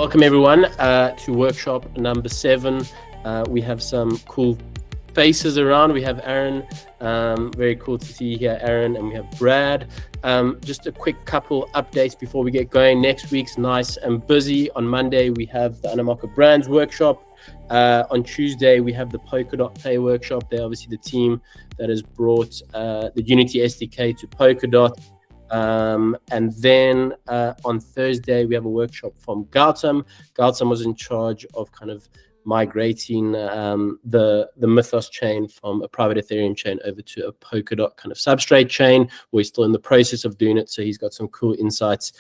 Welcome everyone to workshop number 7. We have some cool faces around. We have Aaron, very cool to see here, Aaron, and we have Brad. Just a quick couple updates before we get going. Next week's nice and busy. On Monday we have the Anamarket Brands workshop. On Tuesday we have the Polkadot workshop. They're obviously the team that has brought the Unity SDK to Polkadot. And then on Thursday we have a workshop from Gautam. Gautam was in charge of kind of migrating the Mythos chain from a private Ethereum chain over to a Polkadot kind of substrate chain. We're still in the process of doing it, so he's got some cool insights.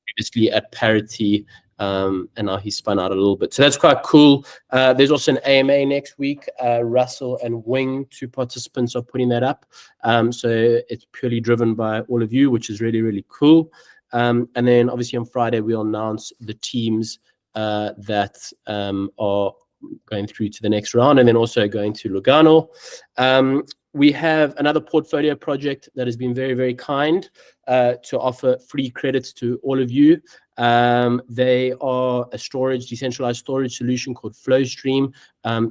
Previously at Parity, and now he's spun out a little bit, so that's quite cool. There's also an AMA next week. Russell and Wing, 2 participants, are putting that up, so it's purely driven by all of you, which is really, really cool. And then obviously on Friday we'll announce the teams that are going through to the next round, and then also going to Lugano. We have another portfolio project that has been very, very kind to offer free credits to all of you. They are a decentralized storage solution called Flowstream.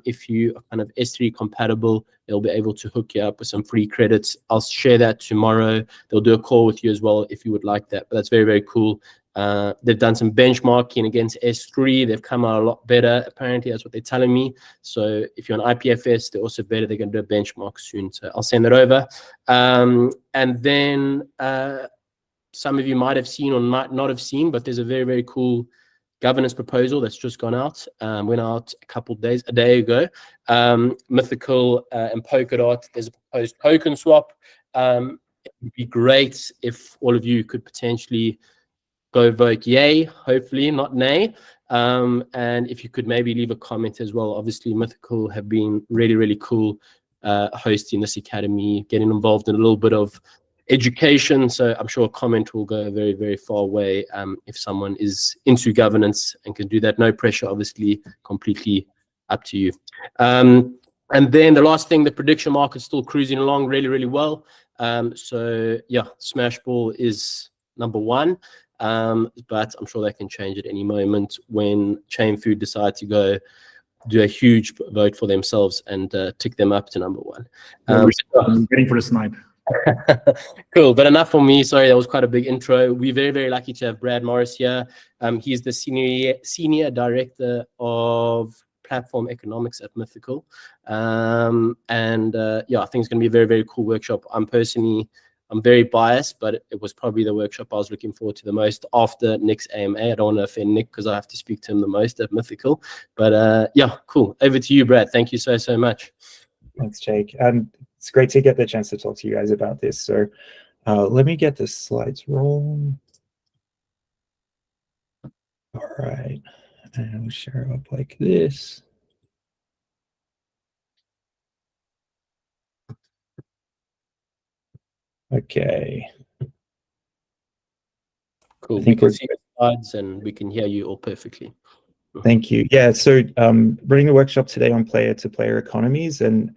If you are kind of S3 compatible, they'll be able to hook you up with some free credits. I'll share that tomorrow. They'll do a call with you as well if you would like that, but that's very, very cool. They've done some benchmarking against S3. They've come out a lot better, apparently. That's what they're telling me. So if you're on IPFS, they're also better. They're going to do a benchmark soon, so I'll send that over. And then some of you might have seen or might not have seen, but there's a very, very cool governance proposal that's just gone out. Went out a day ago. Mythical and Polkadot, there's a proposed token swap. It would be great if all of you could potentially go vote yay, hopefully not nay. And if you could maybe leave a comment as well. Obviously Mythical have been really, really cool hosting this academy, getting involved in a little bit of education, so I'm sure a comment will go a very, very far way if someone is into governance and can do that. No pressure, obviously, completely up to you. And then the last thing, the prediction market's still cruising along really, really well. So yeah, Smashball is number 1. But I'm sure they can change at any moment when Chain Food decide to go do a huge vote for themselves and tick them up to number 1. I'm waiting for the snipe. Cool, but enough for me. Sorry, that was quite a big intro. We're very, very lucky to have Brad Morris here. He's the senior director of platform economics at Mythical. Yeah, I think it's going to be a very, very cool workshop. I'm very biased, but it was probably the workshop I was looking forward to the most after Nick's AMA. I don't want to offend Nick because I have to speak to him the most at Mythical. But yeah, cool. Over to you, Brad. Thank you so, so much. Thanks, Jake. And it's great to get the chance to talk to you guys about this. So let me get the slides rolling. All right. And we'll share up like this. Okay. Cool. We can see the slides and we can hear you all perfectly. Thank you. Yeah, so running the workshop today on player-to-player economies, and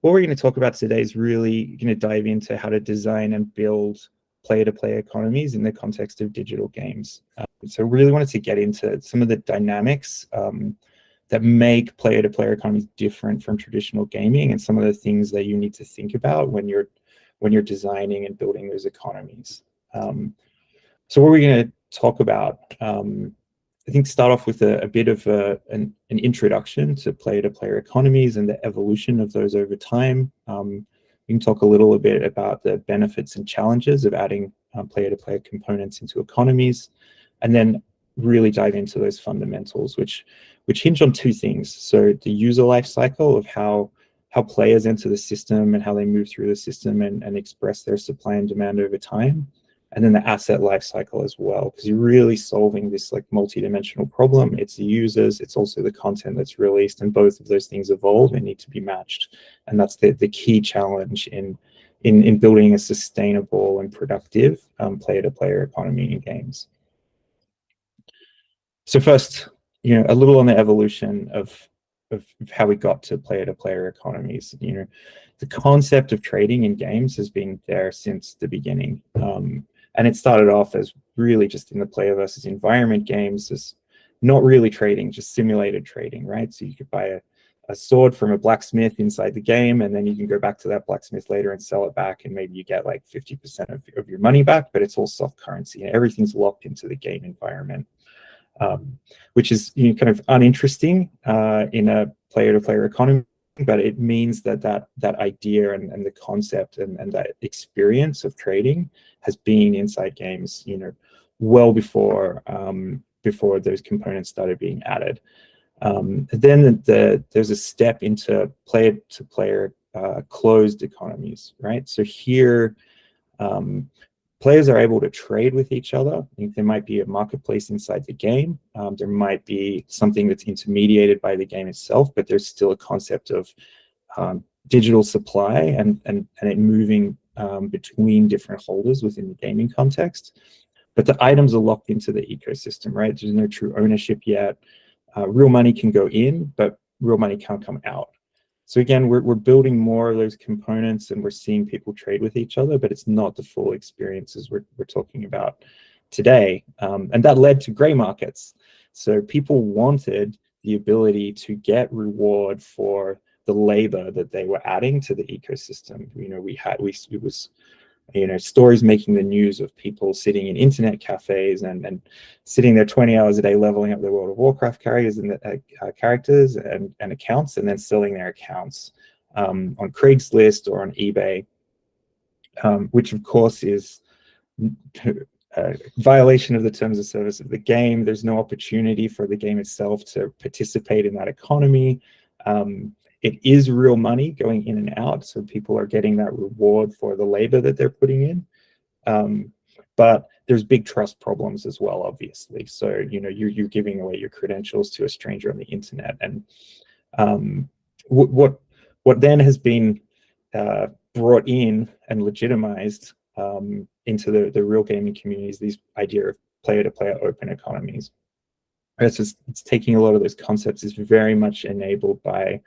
what we're going to talk about today is really going to dive into how to design and build player-to-player economies in the context of digital games. So we really wanted to get into some of the dynamics that make player-to-player economies different from traditional gaming, and some of the things that you need to think about when you're designing and building those economies. So what we're going to talk about, I think, start off with a bit of an introduction to player-to-player economies and the evolution of those over time. We can talk a little bit about the benefits and challenges of adding player-to-player components into economies, and then really dive into those fundamentals, which hinge on 2 things. So the user life cycle of how players enter the system and how they move through the system and express their supply and demand over time. And then the asset life cycle as well, because you're really solving this like multi-dimensional problem. It's the users, it's also the content that's released, and both of those things evolve and need to be matched. And that's the key challenge in building a sustainable and productive player-to-player economy in games. So first, a little on the evolution of how we got to player-to-player economies. The concept of trading in games has been there since the beginning. And it started off as really just in the player versus environment games, as not really trading, just simulated trading, right? So you could buy a sword from a blacksmith inside the game, and then you can go back to that blacksmith later and sell it back, and maybe you get like 50% of your money back, but it's all soft currency and everything's locked into the game environment, which is kind of uninteresting in a player-to-player economy, but it means that idea and the concept and that experience of trading has been inside games, well before before those components started being added. Then there's a step into player-to-player closed economies, right? So here, players are able to trade with each other. I think there might be a marketplace inside the game. There might be something that's intermediated by the game itself, but there's still a concept of digital supply and it moving between different holders within the gaming context. But the items are locked into the ecosystem, right? There's no true ownership yet. Real money can go in, but real money can't come out. So again, we're building more of those components and we're seeing people trade with each other, but it's not the full experiences we're talking about today. And that led to gray markets. So people wanted the ability to get reward for the labor that they were adding to the ecosystem. It was stories making the news of people sitting in internet cafes and sitting there 20 hours a day leveling up their World of Warcraft characters and accounts, and then selling their accounts on Craigslist or on eBay, which of course is a violation of the terms of service of the game. There's no opportunity for the game itself to participate in that economy. It is real money going in and out, so people are getting that reward for the labor that they're putting in. But there's big trust problems as well, obviously. So you're giving away your credentials to a stranger on the internet, and what then has been brought in and legitimized into the real gaming communities, these idea of player-to-player open economies. It's taking a lot of those concepts. Is very much enabled by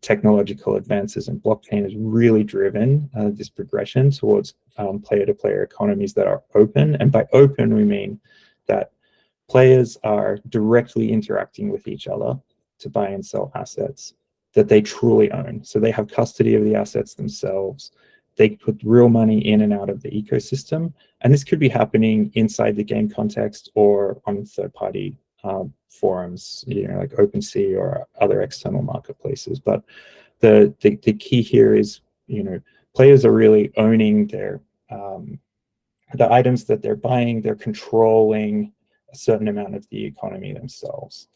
technological advances, and blockchain has really driven this progression towards player-to-player economies that are open. And by open, we mean that players are directly interacting with each other to buy and sell assets that they truly own. So they have custody of the assets themselves. They put real money in and out of the ecosystem. And this could be happening inside the game context or on third-party forums, like OpenSea or other external marketplaces. But the key here is, players are really owning their the items that they're buying. They're controlling a certain amount of the economy themselves.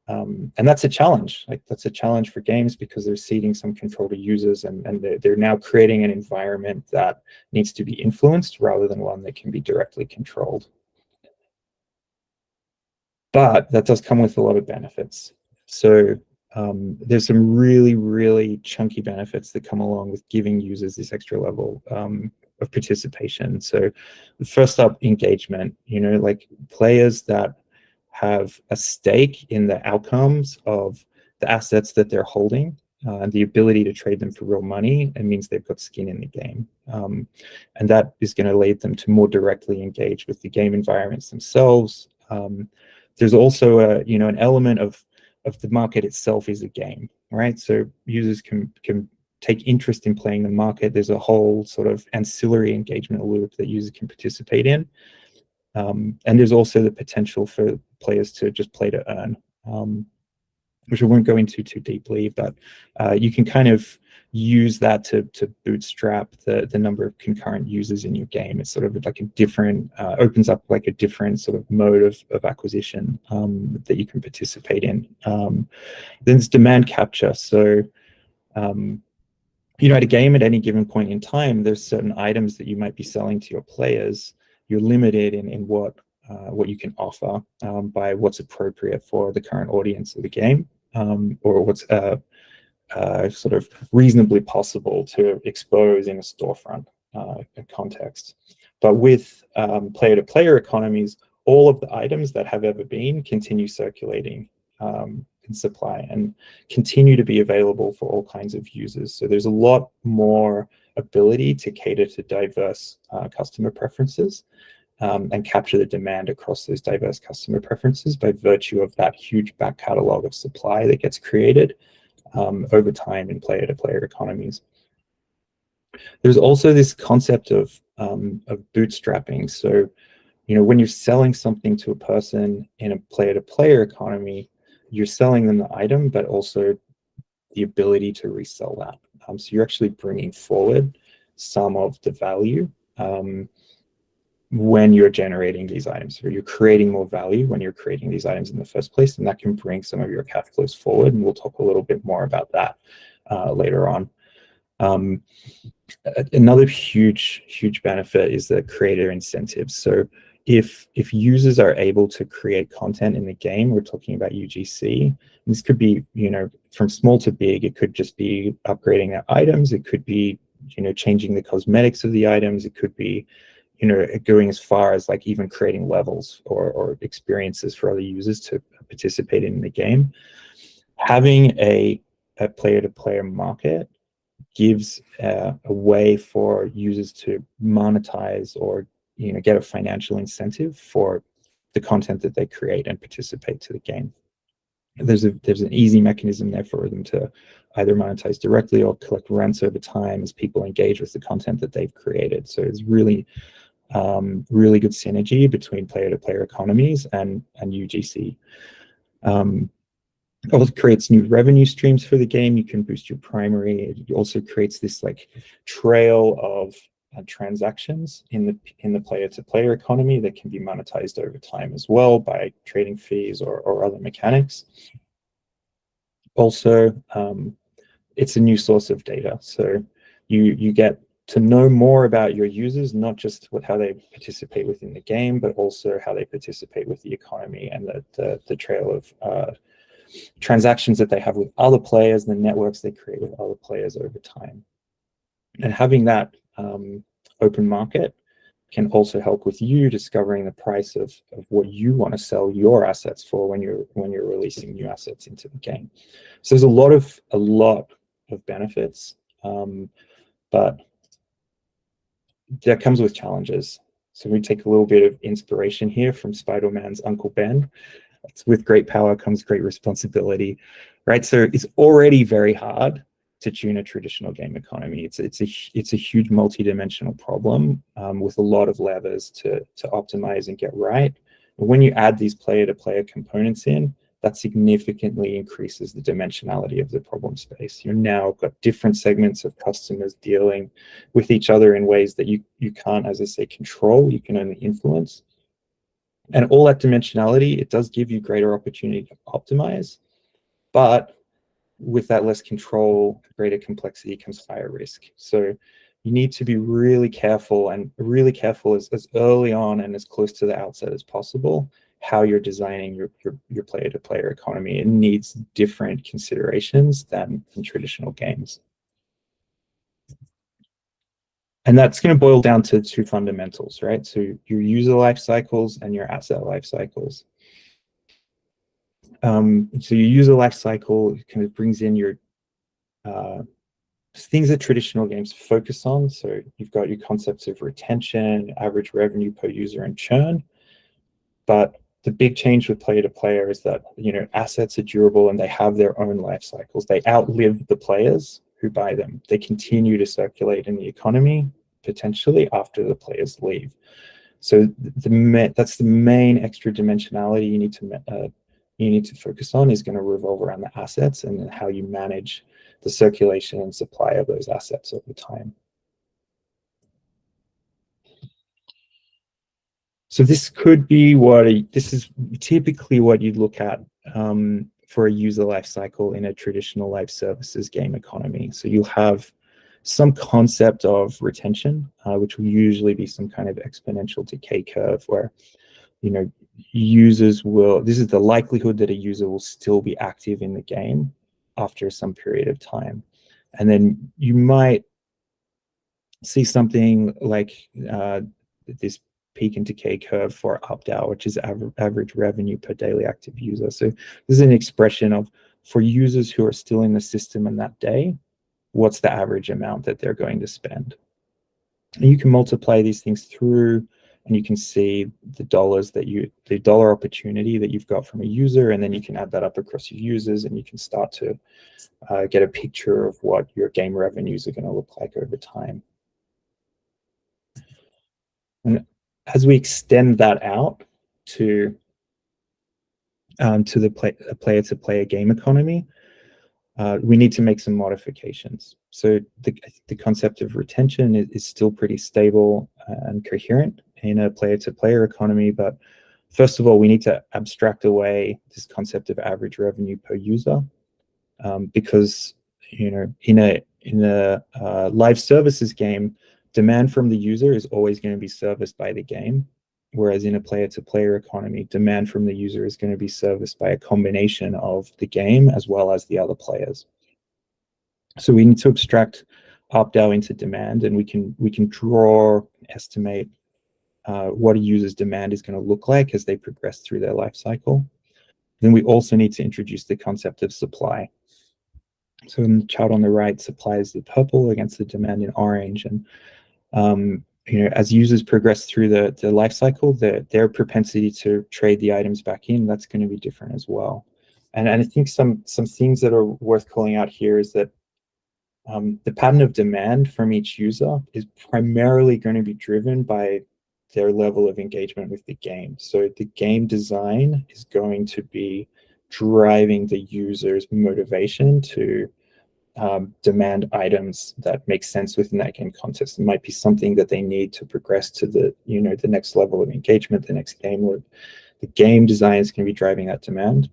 And that's a challenge. That's a challenge for games because they're ceding some control to users, and they're now creating an environment that needs to be influenced rather than one that can be directly controlled. But that does come with a lot of benefits. So there's some really, really chunky benefits that come along with giving users this extra level of participation. So first up, engagement. Like players that have a stake in the outcomes of the assets that they're holding, and the ability to trade them for real money, it means they've got skin in the game. And that is going to lead them to more directly engage with the game environments themselves. There's also an element of the market itself is a game, right? So users can take interest in playing the market. There's a whole sort of ancillary engagement loop that users can participate in. And there's also the potential for players to just play to earn, which I won't go into too deeply, but you can kind of use that to bootstrap the number of concurrent users in your game. It's sort of like a different, opens up like a different sort of mode of acquisition that you can participate in. Then there's demand capture. So, at a game at any given point in time, there's certain items that you might be selling to your players. You're limited in what you can offer by what's appropriate for the current audience of the game, or what's sort of reasonably possible to expose in a storefront context. But with player-to-player economies, all of the items that have ever been continue circulating in supply and continue to be available for all kinds of users. So there's a lot more ability to cater to diverse customer preferences. and capture the demand across those diverse customer preferences by virtue of that huge back catalog of supply that gets created over time in player-to-player economies. There's also this concept of bootstrapping. So, when you're selling something to a person in a player-to-player economy, you're selling them the item, but also the ability to resell that. So you're actually bringing forward some of the value when you're generating these items, or you're creating more value when you're creating these items in the first place, and that can bring some of your cash flows forward. And we'll talk a little bit more about that later on. Another huge benefit is the creator incentives. So if users are able to create content in the game, we're talking about UGC. This could be, from small to big. It could just be upgrading their items. It could be, changing the cosmetics of the items. It could be, going as far as like even creating levels or experiences for other users to participate in the game. Having a player-to-player market gives a way for users to monetize or get a financial incentive for the content that they create and participate to the game. There's an easy mechanism there for them to either monetize directly or collect rents over time as people engage with the content that they've created. So it's really good synergy between player-to-player economies and UGC. It also creates new revenue streams for the game. You can boost your primary. It also creates this like trail of transactions in the player-to-player economy that can be monetized over time as well by trading fees or other mechanics. Also, it's a new source of data. So you get to know more about your users, not just with how they participate within the game, but also how they participate with the economy and the trail of transactions that they have with other players, the networks they create with other players over time. And having that open market can also help with you discovering the price of what you want to sell your assets for when you're releasing new assets into the game. So there's a lot of benefits, but that comes with challenges. So we take a little bit of inspiration here from Spider-Man's Uncle Ben. It's with great power comes great responsibility, right? So it's already very hard to tune a traditional game economy. It's a huge multi-dimensional problem with a lot of levers to optimize and get right. And when you add these player-to-player components in, that significantly increases the dimensionality of the problem space. You've now got different segments of customers dealing with each other in ways that you can't, as I say, control. You can only influence. And all that dimensionality, it does give you greater opportunity to optimize, but with that less control, greater complexity comes higher risk. So you need to be really careful as early on and as close to the outset as possible how you're designing your player-to-player economy. It needs different considerations than in traditional games. And that's going to boil down to two fundamentals, right? So your user life cycles and your asset life cycles. So your user life cycle kind of brings in your things that traditional games focus on. So you've got your concepts of retention, average revenue per user, and churn. But the big change with player-to-player is that assets are durable and they have their own life cycles. They outlive the players who buy them. They continue to circulate in the economy potentially after the players leave. So that's the main extra dimensionality you need to focus on is going to revolve around the assets and how you manage the circulation and supply of those assets over time. So this is typically what you'd look at for a user life cycle in a traditional live services game economy. So you'll have some concept of retention, which will usually be some kind of exponential decay curve where users will, this is the likelihood that a user will still be active in the game after some period of time. And then you might see something like this peak and decay curve for opt-out, which is average revenue per daily active user. So this is an expression of, for users who are still in the system on that day, what's the average amount that they're going to spend. And you can multiply these things through and you can see the dollar opportunity that you've got from a user, and then you can add that up across your users, and you can start to get a picture of what your game revenues are going to look like over time. And as we extend that out to the player-to-player game economy, we need to make some modifications. So the concept of retention is still pretty stable and coherent in a player-to-player economy, but first of all, we need to abstract away this concept of average revenue per user, because in a live services game, demand from the user is always going to be serviced by the game, whereas in a player-to-player economy, demand from the user is going to be serviced by a combination of the game as well as the other players. So we need to abstract opt-out into demand, and we can draw, estimate what a user's demand is going to look like as they progress through their life cycle. Then we also need to introduce the concept of supply. So in the chart on the right, supply is the purple against the demand in orange, and as users progress through the life cycle, their propensity to trade the items back in, that's going to be different as well. And I think some things that are worth calling out here is that the pattern of demand from each user is primarily going to be driven by their level of engagement with the game. So the game design is going to be driving the user's motivation to demand items that make sense within that game context. It might be something that they need to progress to the next level of engagement, the next game loop. The game design is going to be driving that demand,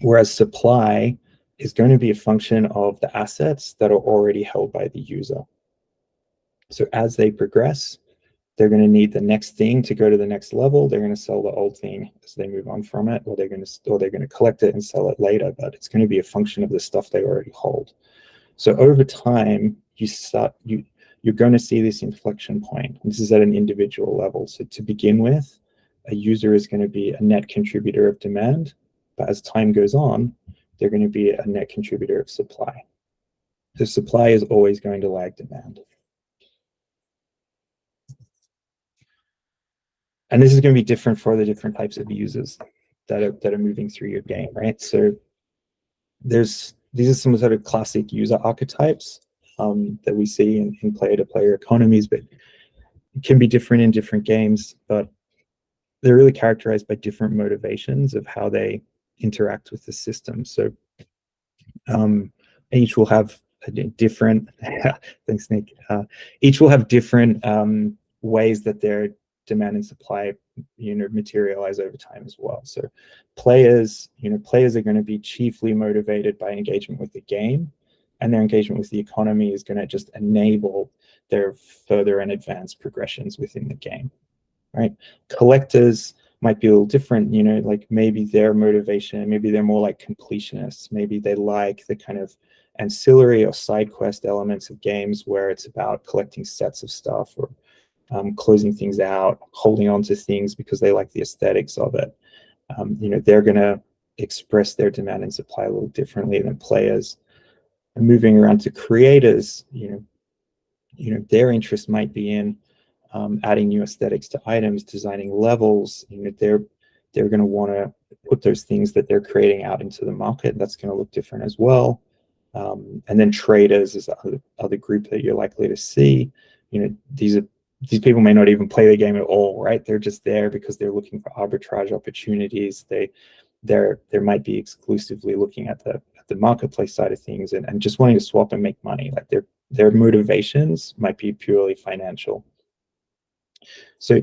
whereas supply is going to be a function of the assets that are already held by the user. So as they progress, they're going to need the next thing to go to the next level. They're going to sell the old thing as they move on from it, or they're going to collect it and sell it later. But it's going to be a function of the stuff they already hold. So over time, you're going to see this inflection point. This is at an individual level. So to begin with, a user is going to be a net contributor of demand, but as time goes on, they're going to be a net contributor of supply. The supply is always going to lag demand. And this is going to be different for the different types of users that are moving through your game, right? So these are some sort of classic user archetypes that we see in player-to-player economies, but it can be different in different games, but they're really characterized by different motivations of how they interact with the system. So each will have a different thanks, Nick. Each will have different ways that their demand and supply materialize over time as well. So players are going to be chiefly motivated by engagement with the game, and their engagement with the economy is going to just enable their further and advanced progressions within the game, right? Collectors might be a little different, like maybe their motivation, maybe they're more like completionists. Maybe they like the kind of ancillary or side quest elements of games where it's about collecting sets of stuff or closing things out, holding on to things because they like the aesthetics of it. They're going to express their demand and supply a little differently than players. And moving around to creators, their interest might be in adding new aesthetics to items, designing levels. They're going to want to put those things that they're creating out into the market. That's going to look different as well. And then traders is the other group that you're likely to see. These people may not even play the game at all, right? They're just there because they're looking for arbitrage opportunities. They might be exclusively looking at the marketplace side of things and just wanting to swap and make money. Like their motivations might be purely financial. So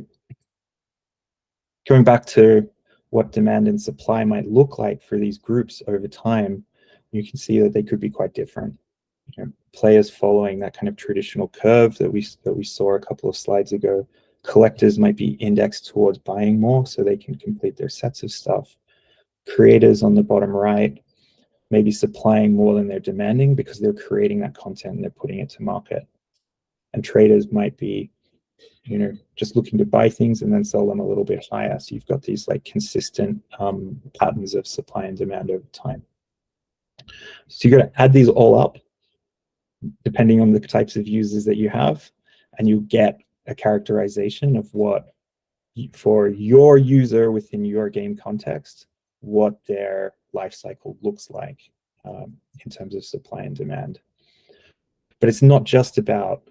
going back to what demand and supply might look like for these groups over time, you can see that they could be quite different. Players following that kind of traditional curve that we saw a couple of slides ago. Collectors might be indexed towards buying more so they can complete their sets of stuff. Creators on the bottom right may be supplying more than they're demanding because they're creating that content and they're putting it to market. And traders might be just looking to buy things and then sell them a little bit higher. So you've got these like consistent patterns of supply and demand over time. So you're going to add these all up depending on the types of users that you have, and you get a characterization of what for your user within your game context, what their life cycle looks like in terms of supply and demand. But it's not just about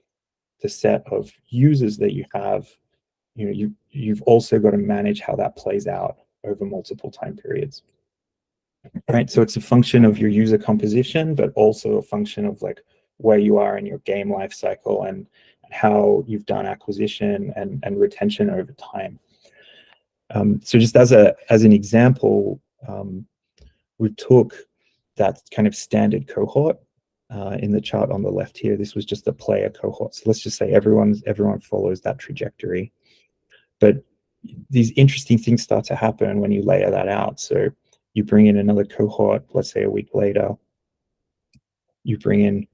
the set of users that you have. You've also got to manage how that plays out over multiple time periods. Right, so it's a function of your user composition, but also a function of like where you are in your game life cycle and how you've done acquisition and retention over time. So just as an example, we took that kind of standard cohort in the chart on the left here. This was just a player cohort. So let's just say everyone follows that trajectory. But these interesting things start to happen when you layer that out. So you bring in another cohort, let's say a week later. You bring in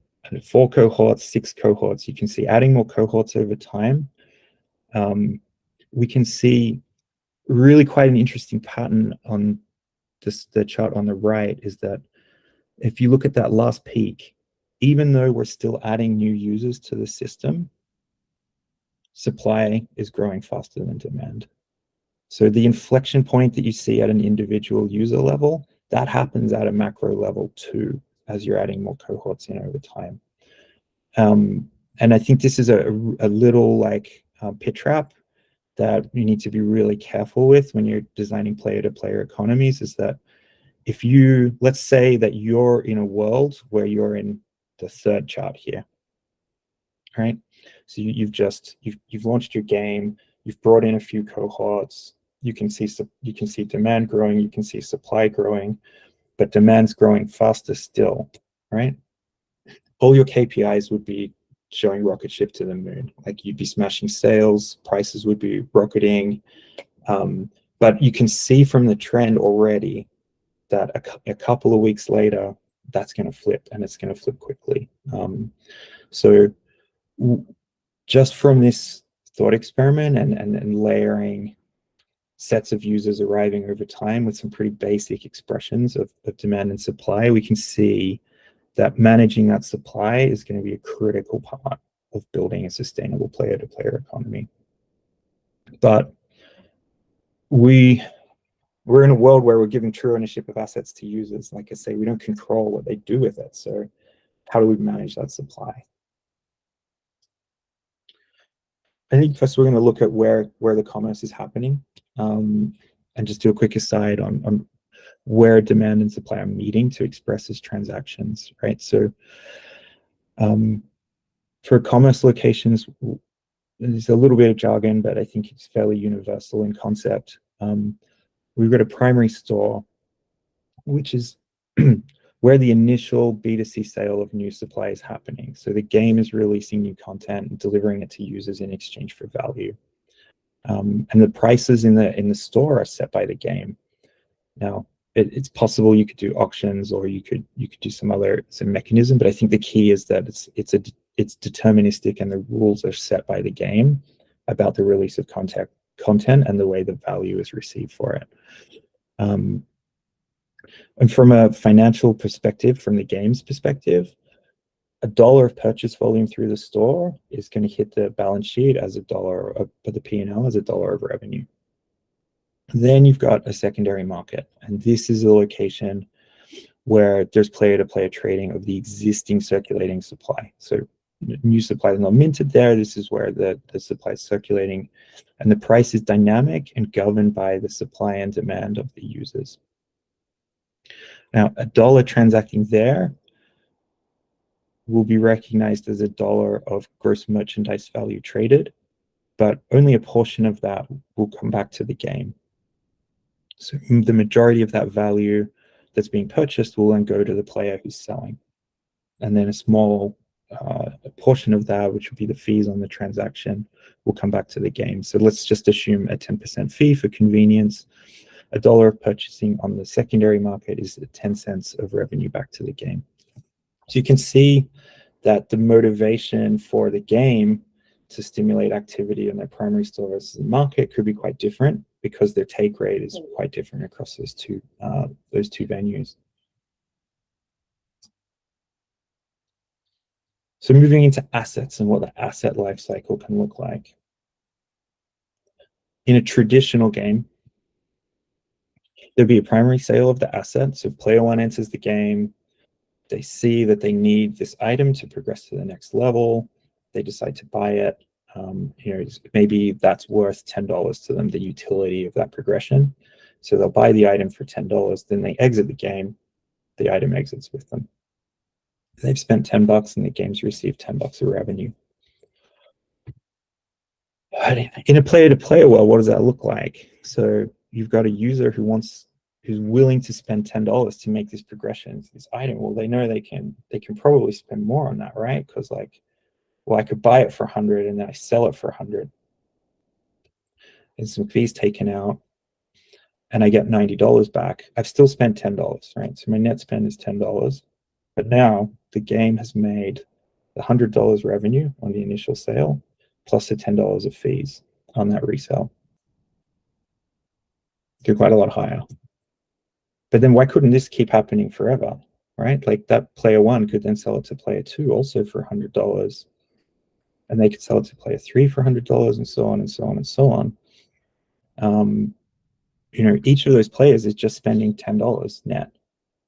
4 cohorts, 6 cohorts. You can see adding more cohorts over time. We can see really quite an interesting pattern on the chart on the right is that if you look at that last peak, even though we're still adding new users to the system, supply is growing faster than demand. So the inflection point that you see at an individual user level, that happens at a macro level too, as you're adding more cohorts in over time. And I think this is a little like pit trap that you need to be really careful with when you're designing player-to-player economies, is that if let's say that you're in a world where you're in the third chart here, right? So you've launched your game, you've brought in a few cohorts, you can see demand growing, you can see supply growing, but demand's growing faster still, right? All your KPIs would be showing rocket ship to the moon. Like you'd be smashing sales, prices would be rocketing, but you can see from the trend already that a couple of weeks later, that's going to flip, and it's going to flip quickly. So just from this thought experiment and layering sets of users arriving over time with some pretty basic expressions of demand and supply, we can see that managing that supply is going to be a critical part of building a sustainable player-to-player economy. But we're in a world where we're giving true ownership of assets to users. Like I say, we don't control what they do with it. So how do we manage that supply? I think first we're going to look at where the commerce is happening, and just do a quick aside on where demand and supply are meeting to express as transactions, right? So for commerce locations, there's a little bit of jargon, but I think it's fairly universal in concept. We've got a primary store, which is where the initial B2C sale of new supply is happening. So the game is releasing new content and delivering it to users in exchange for value. And the prices in the store are set by the game. Now, it's possible you could do auctions, or you could do some mechanism, but I think the key is that it's deterministic, and the rules are set by the game about the release of content and the way the value is received for it. And from a financial perspective, from the game's perspective, $1 of purchase volume through the store is going to hit the balance sheet as $1 of the P&L as $1 of revenue. Then you've got a secondary market, and this is a location where there's player-to-player trading of the existing circulating supply. So new supply is not minted there. This is where the supply is circulating, and the price is dynamic and governed by the supply and demand of the users. Now, $1 transacting there will be recognized as $1 of gross merchandise value traded, but only a portion of that will come back to the game. So the majority of that value that's being purchased will then go to the player who's selling. And then a small portion of that, which would be the fees on the transaction, will come back to the game. So let's just assume a 10% fee for convenience. $1 of purchasing on the secondary market is 10 cents of revenue back to the game. So you can see that the motivation for the game to stimulate activity in their primary store versus the market could be quite different, because their take rate is quite different across those two venues. So moving into assets and what the asset lifecycle can look like. in a traditional game, there'd be a primary sale of the asset. So player one enters the game, they see that they need this item to progress to the next level, they decide to buy it. Maybe that's worth $10 to them, the utility of that progression. So they'll buy the item for $10, then they exit the game, the item exits with them. They've spent $10 and the game's received $10 of revenue. In a player-to-player world, what does that look like? So you've got a user who's willing to spend $10 to make this progression to this item. Well, they know they can probably spend more on that, right? Because I could buy it for 100 and then I sell it for 100. And some fees taken out, and I get $90 back. I've still spent $10, right? So my net spend is $10. But now the game has made the $100 revenue on the initial sale, plus the $10 of fees on that resale. They're quite a lot higher. But then why couldn't this keep happening forever, right? Like that player one could then sell it to player two also for $100. And they could sell it to player three for $100 and so on and so on and so on. Each of those players is just spending $10 net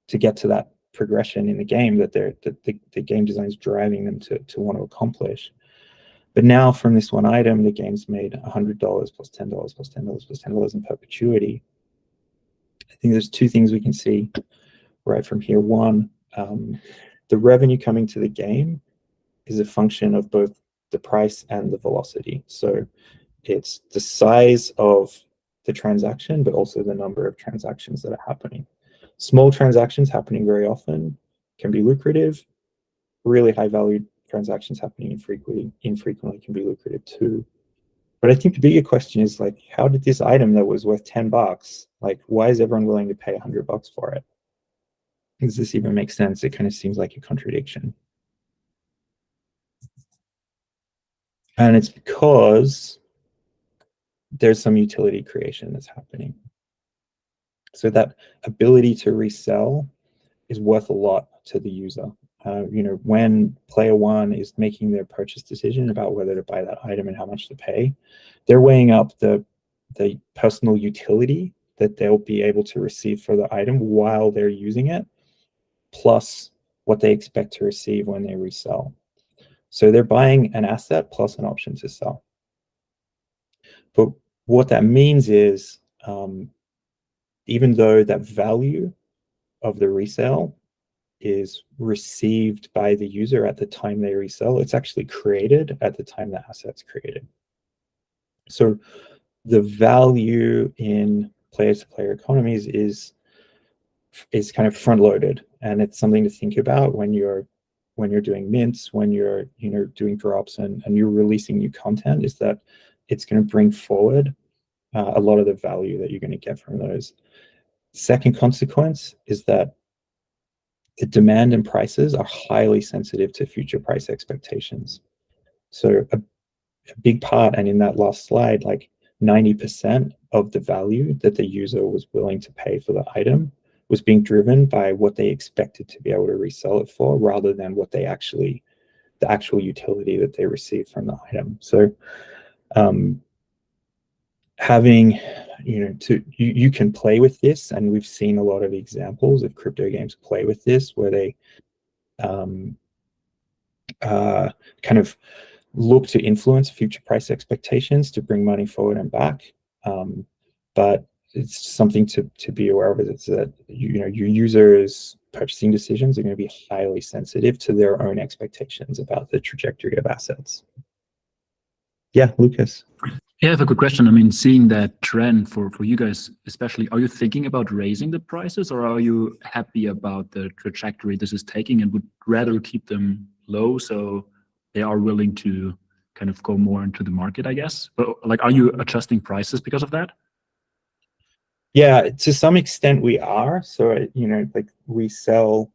to get to that progression in the game that the game design is driving them to want to accomplish. But now from this one item, the game's made $100 plus $10 plus $10 plus $10 in perpetuity. I think there's two things we can see right from here. One, the revenue coming to the game is a function of both the price and the velocity. So it's the size of the transaction, but also the number of transactions that are happening. Small transactions happening very often can be lucrative. Really high value transactions happening infrequently can be lucrative too. But I think the bigger question is like, how did this item that was worth $10, like, why is everyone willing to pay $100 for it? Does this even make sense? It kind of seems like a contradiction. And it's because there's some utility creation that's happening. So that ability to resell is worth a lot to the user. When player one is making their purchase decision about whether to buy that item and how much to pay, they're weighing up the personal utility that they'll be able to receive for the item while they're using it, plus what they expect to receive when they resell. So they're buying an asset plus an option to sell. But what that means is, even though that value of the resale is received by the user at the time they resell, it's actually created at the time the asset's created. So the value in player-to-player economies is kind of front-loaded, and it's something to think about when you're doing mints, when you're doing drops and you're releasing new content, is that it's going to bring forward a lot of the value that you're going to get from those. Second consequence is that the demand and prices are highly sensitive to future price expectations. So a big part, and in that last slide, like 90% of the value that the user was willing to pay for the item was being driven by what they expected to be able to resell it for, rather than what the actual utility that they received from the item. So having, you can play with this, and we've seen a lot of examples of crypto games play with this, where they kind of look to influence future price expectations to bring money forward and back. But it's something to be aware of, is that your users' purchasing decisions are going to be highly sensitive to their own expectations about the trajectory of assets. Yeah, Lucas. Yeah, I have a good question. I mean, seeing that trend for you guys, especially, are you thinking about raising the prices, or are you happy about the trajectory this is taking and would rather keep them low so they are willing to kind of go more into the market, I guess? But like, are you adjusting prices because of that? Yeah, to some extent we are. So, like we sell,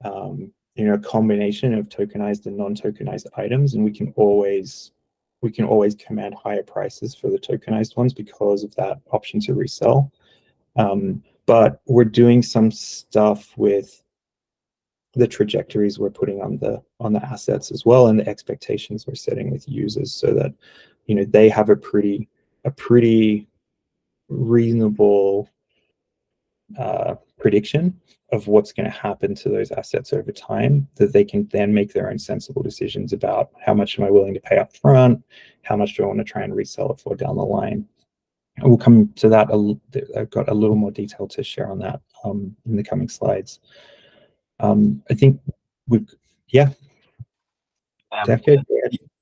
a combination of tokenized and non-tokenized items, and we can always command higher prices for the tokenized ones because of that option to resell. But we're doing some stuff with the trajectories we're putting on the assets as well, and the expectations we're setting with users, so that they have a pretty a pretty reasonable prediction of what's going to happen to those assets over time, that they can then make their own sensible decisions about how much am I willing to pay up front, how much do I want to try and resell it for down the line. And we'll come to that. I've got a little more detail to share on that in the coming slides. I think Decade.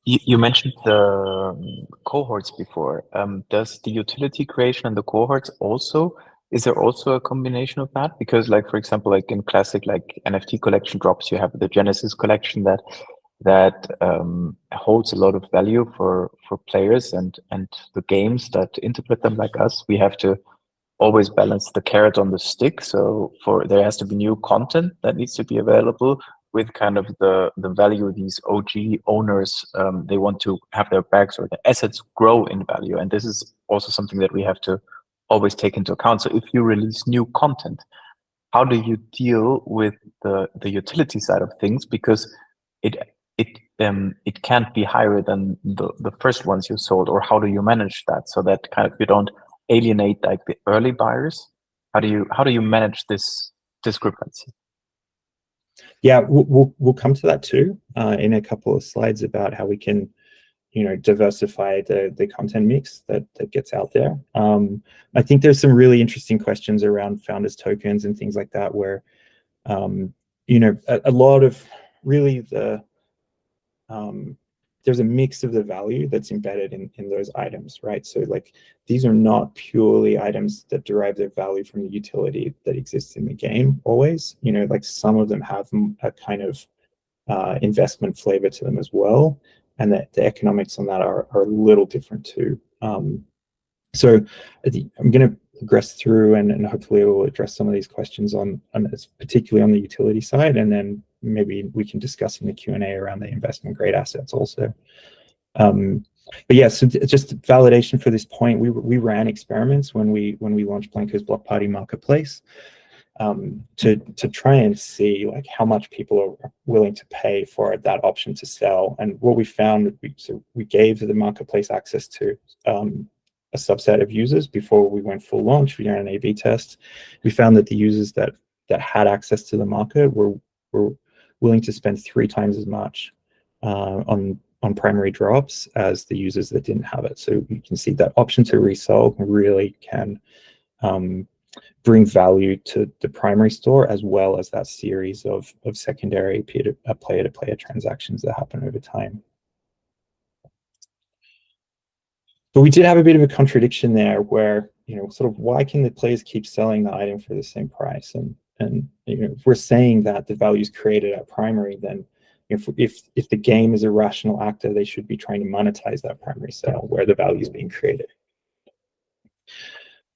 You mentioned the cohorts before. Does the utility creation and the cohorts also, is there also a combination of that? Because like, for example, like in classic like NFT collection drops, you have the Genesis collection that holds a lot of value for players and the games that interpret them like us. We have to always balance the carrot on the stick. So there has to be new content that needs to be available with kind of the value these OG owners, they want to have their bags or the assets grow in value. And this is also something that we have to always take into account. So if you release new content, how do you deal with the utility side of things? Because it can't be higher than the first ones you sold, or how do you manage that so that kind of you don't alienate like the early buyers? How do you manage this discrepancy? Yeah, we'll come to that too in a couple of slides about how we can, diversify the content mix that gets out there. I think there's some really interesting questions around founders tokens and things like that, where a lot of really there's a mix of the value that's embedded in those items, right? So like these are not purely items that derive their value from the utility that exists in the game always. Like some of them have a kind of investment flavor to them as well, and that the economics on that are a little different too. So I'm going to progress through and hopefully we'll address some of these questions particularly on the utility side, and then maybe we can discuss in the Q&A around the investment grade assets also. But yeah, so just validation for this point, we ran experiments when we launched Blanco's Block Party Marketplace to try and see like how much people are willing to pay for that option to sell. And what we found, we gave the marketplace access to a subset of users before we went full launch. We ran an A/B test. We found that the users that had access to the market were willing to spend 3 times as much on primary drops as the users that didn't have it. So you can see that option to resell really can bring value to the primary store, as well as that series of secondary player-to-player transactions that happen over time. But we did have a bit of a contradiction there where, sort of why can the players keep selling the item for the same price? And if we're saying that the value is created at primary, then if the game is a rational actor, they should be trying to monetize that primary sale where the value is being created.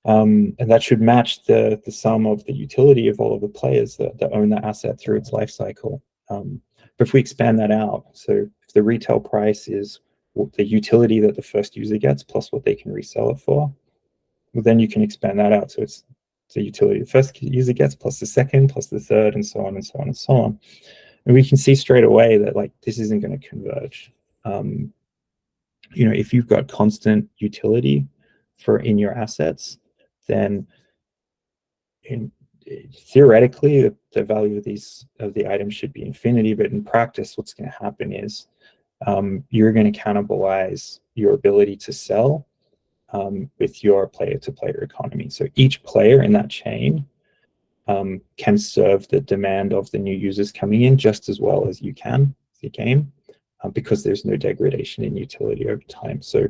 And that should match the sum of the utility of all of the players that own the asset through its life cycle. But if we expand that out, so if the retail price is the utility that the first user gets plus what they can resell it for, well, then you can expand that out. So it's the utility the first user gets plus the second plus the third, and so on and so on and so on. And we can see straight away that like this isn't going to converge. If you've got constant utility in your assets, then theoretically the value of the items should be infinity. But in practice, what's going to happen is you're going to cannibalize your ability to sell with your player-to-player economy. So each player in that chain can serve the demand of the new users coming in just as well as you can, the game, because there's no degradation in utility over time. So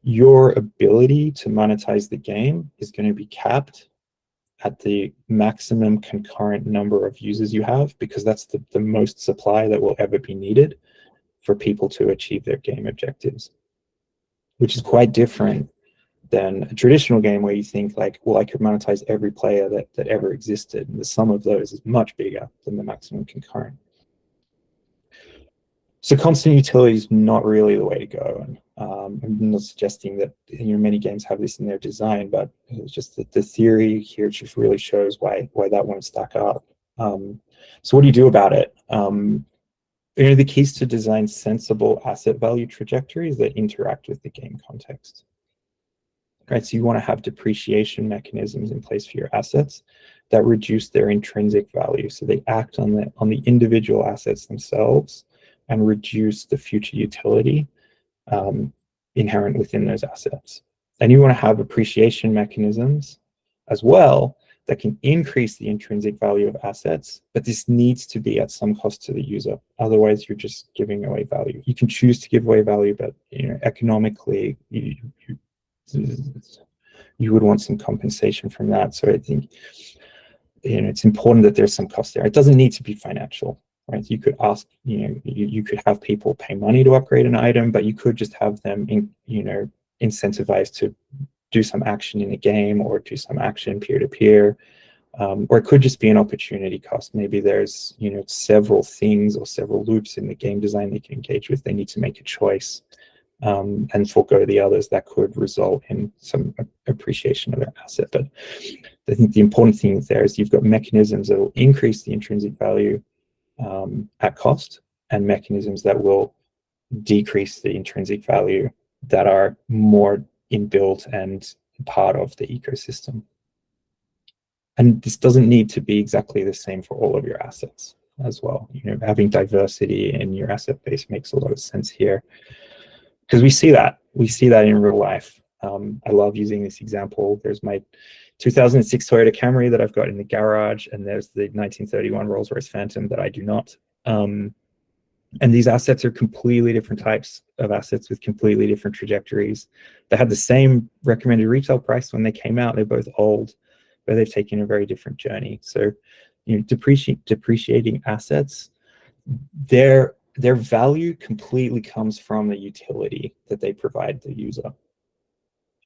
your ability to monetize the game is going to be capped at the maximum concurrent number of users you have, because that's the most supply that will ever be needed for people to achieve their game objectives, which is quite different than a traditional game where you think like, well, I could monetize every player that ever existed, and the sum of those is much bigger than the maximum concurrent. So constant utility is not really the way to go, and I'm not suggesting that many games have this in their design, but it's just that the theory here just really shows why that won't stack up. So what do you do about it? The keys to design sensible asset value trajectories that interact with the game context. right? So you want to have depreciation mechanisms in place for your assets that reduce their intrinsic value. So they act on the individual assets themselves and reduce the future utility inherent within those assets. And you want to have appreciation mechanisms as well that can increase the intrinsic value of assets, but this needs to be at some cost to the user. Otherwise, you're just giving away value. You can choose to give away value, but economically, you would want some compensation from that. So I think it's important that there's some cost there. It doesn't need to be financial, right? You could ask, you could have people pay money to upgrade an item, but you could just have them, incentivized to do some action in a game or do some action peer-to-peer, or it could just be an opportunity cost. Maybe there's several things or several loops in the game design they can engage with. They need to make a choice and forego the others. That could result in some appreciation of their asset. But I think the important thing there is you've got mechanisms that will increase the intrinsic value at cost, and mechanisms that will decrease the intrinsic value that are more inbuilt and part of the ecosystem. And this doesn't need to be exactly the same for all of your assets as well. Having diversity in your asset base makes a lot of sense here, because we see that in real life. I love using this example. There's my 2006 Toyota Camry that I've got in the garage, and there's the 1931 Rolls-Royce Phantom that I do not. And these assets are completely different types of assets with completely different trajectories. They had the same recommended retail price when they came out. They're both old, but they've taken a very different journey. So, depreciating assets, their value completely comes from the utility that they provide the user.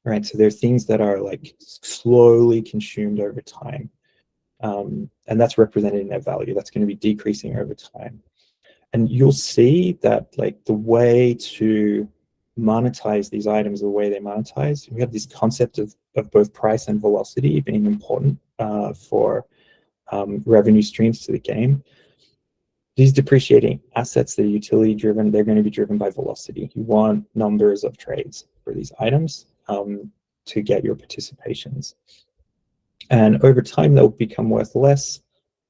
Right, so there are things that are like slowly consumed over time, and that's represented in their value. That's going to be decreasing over time. And you'll see that like the way to monetize these items, the way they monetize, we have this concept of both price and velocity being important for revenue streams to the game. These depreciating assets that are utility driven, they're going to be driven by velocity. You want numbers of trades for these items to get your participations. And over time, they'll become worth less,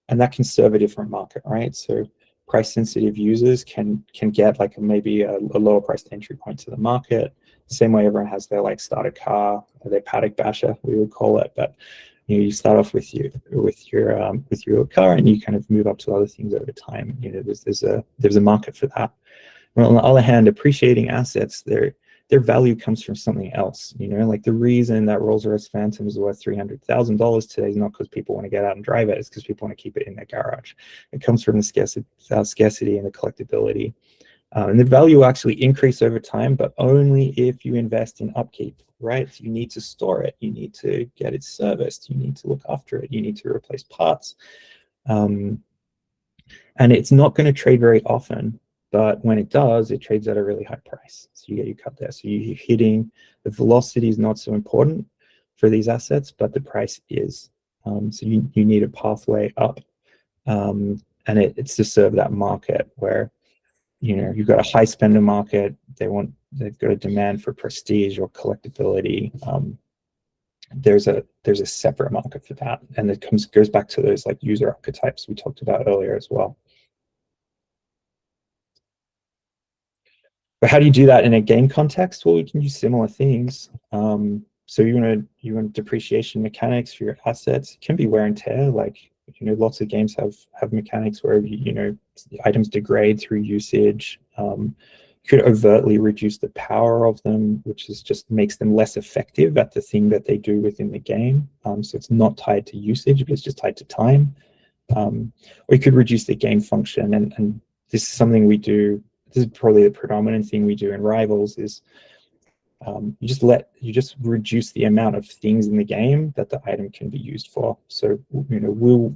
and that can serve a different market, right? So price sensitive users can get like maybe a lower priced entry point to the market. Same way everyone has their like starter car, or their paddock basher, we would call it. But you start off with your car, and you kind of move up to other things over time. There's a market for that. But on the other hand, appreciating assets, their value comes from something else. Like the reason that Rolls-Royce Phantom is worth $300,000 today is not because people want to get out and drive it. It's because people want to keep it in their garage. It comes from the scarcity and the collectability. And the value will actually increase over time, but only if you invest in upkeep, right? You need to store it. You need to get it serviced. You need to look after it. You need to replace parts. And it's not going to trade very often. But when it does, it trades at a really high price. So you get your cut there. So you're hitting, the velocity is not so important for these assets, but the price is. So you need a pathway up. And it's to serve that market where, you've got a high spender market. They've got a demand for prestige or collectability. There's a separate market for that. And it goes back to those like user archetypes we talked about earlier as well. But how do you do that in a game context? Well, we can use similar things. So you want depreciation mechanics for your assets. It can be wear and tear. Like lots of games have mechanics where items degrade through usage. You could overtly reduce the power of them, which just makes them less effective at the thing that they do within the game. So it's not tied to usage, but it's just tied to time. Or you could reduce the game function, and this is something we do. This is probably the predominant thing we do in Rivals is you just reduce the amount of things in the game that the item can be used for. So we'll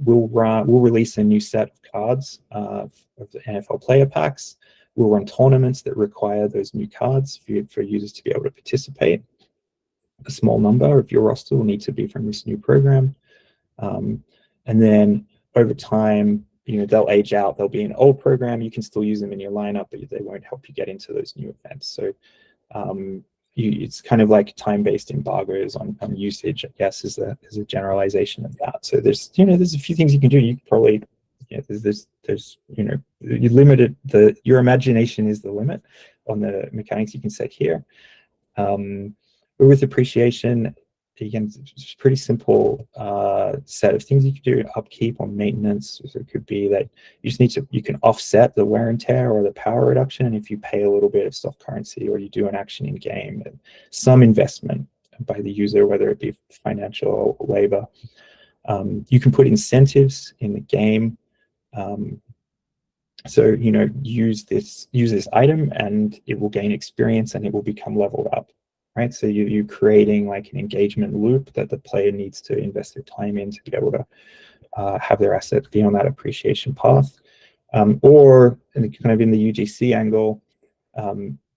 release a new set of cards of the NFL player packs. We'll run tournaments that require those new cards for users to be able to participate. A small number of your roster will need to be from this new program, and then over time, they'll age out. They'll be an old program. You can still use them in your lineup, but they won't help you get into those new events. So it's kind of like time-based embargoes on usage, I guess, is a generalization of that. So there's there's a few things you can do. You can probably there's you limited your imagination is the limit on the mechanics you can set here. But with appreciation, again, it's a pretty simple set of things you can do: upkeep or maintenance. So it could be that you can offset the wear and tear or the power reduction if you pay a little bit of soft currency or you do an action in game, and some investment by the user, whether it be financial or labor. You can put incentives in the game. So use this item and it will gain experience and it will become leveled up. Right, so you're creating like an engagement loop that the player needs to invest their time in to be able to have their assets be on that appreciation path. Or kind of in the UGC angle,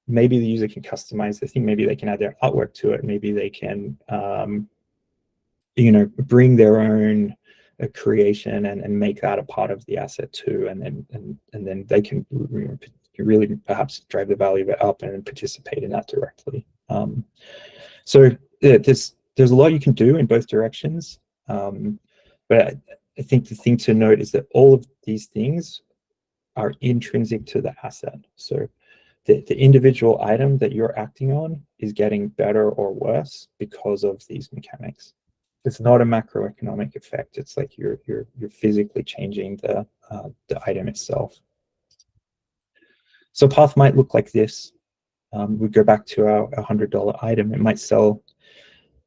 maybe the user can customize the thing. Maybe they can add their artwork to it. Maybe they can bring their own creation and make that a part of the asset too, and then they can really perhaps drive the value of it up and participate in that directly. So yeah, there's a lot you can do in both directions, but I think the thing to note is that all of these things are intrinsic to the asset. So the individual item that you're acting on is getting better or worse because of these mechanics. It's not a macroeconomic effect. It's like you're physically changing the item itself. So path might look like this. We go back to our $100 item. It might sell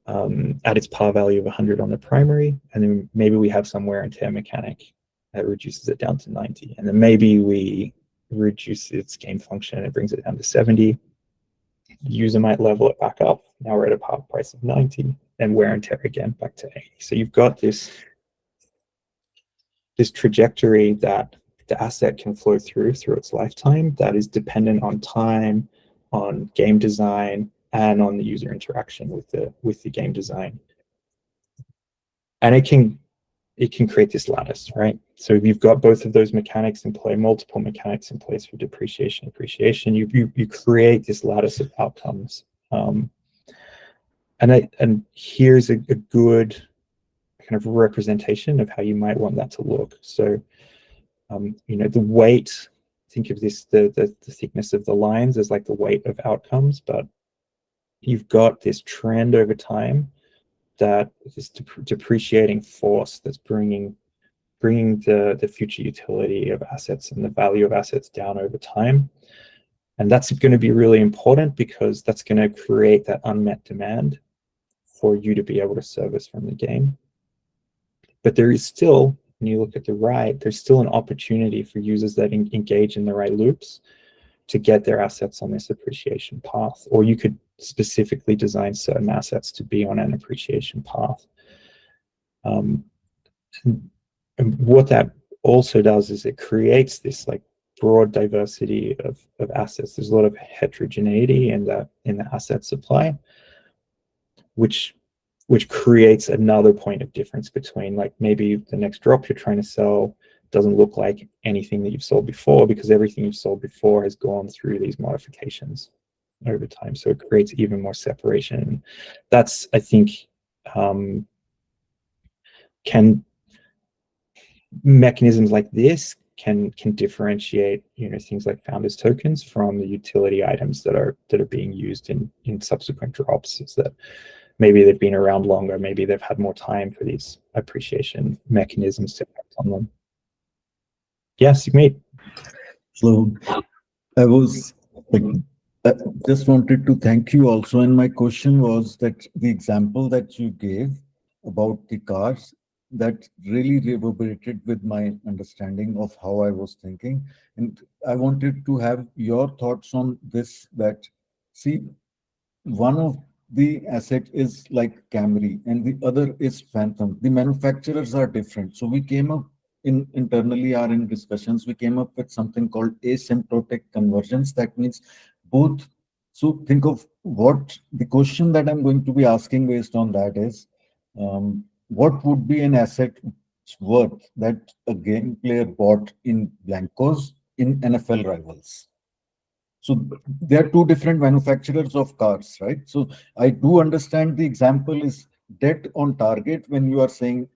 at its par value of 100 on the primary, and then maybe we have some wear and tear mechanic that reduces it down to 90, and then maybe we reduce its game function and it brings it down to 70. The user might level it back up. Now we're at a par price of 90, and wear and tear again back to 80. So you've got this trajectory that the asset can flow through its lifetime that is dependent on time, on game design, and on the user interaction with the game design. And it can create this lattice, right? So if you've got both of those mechanics in play, multiple mechanics in place for depreciation, appreciation, you create this lattice of outcomes. And here's a good kind of representation of how you might want that to look. So the weight, think of this, the thickness of the lines as like the weight of outcomes, but you've got this trend over time, that this depreciating force that's bringing the future utility of assets and the value of assets down over time. And that's going to be really important because that's going to create that unmet demand for you to be able to service from the game. But there is still, when you look at the right, there's still an opportunity for users that engage in the right loops to get their assets on this appreciation path. Or you could specifically design certain assets to be on an appreciation path. And what that also does is it creates this like broad diversity of assets. There's a lot of heterogeneity in the asset supply, which creates another point of difference between, like, maybe the next drop you're trying to sell doesn't look like anything that you've sold before, because everything you've sold before has gone through these modifications over time. So it creates even more separation. That's, I think, mechanisms like this can differentiate things like founders tokens from the utility items that are being used in subsequent drops. Is that maybe they've been around longer, maybe they've had more time for these appreciation mechanisms to act on them. Yes, Sigmeet. So I was like, just wanted to thank you also, and my question was that the example that you gave about the cars, that really reverberated with my understanding of how I was thinking. And I wanted to have your thoughts on this, that, see, one of the asset is like Camry and the other is Phantom. The manufacturers are different. So we came up internally or in discussions, we came up with something called asymptotic convergence. That means both. So think of what the question that I'm going to be asking based on that is, what would be an asset worth that a game player bought in Blancos in NFL Rivals? So there are two different manufacturers of cars, right? So I do understand the example is debt on target when you are saying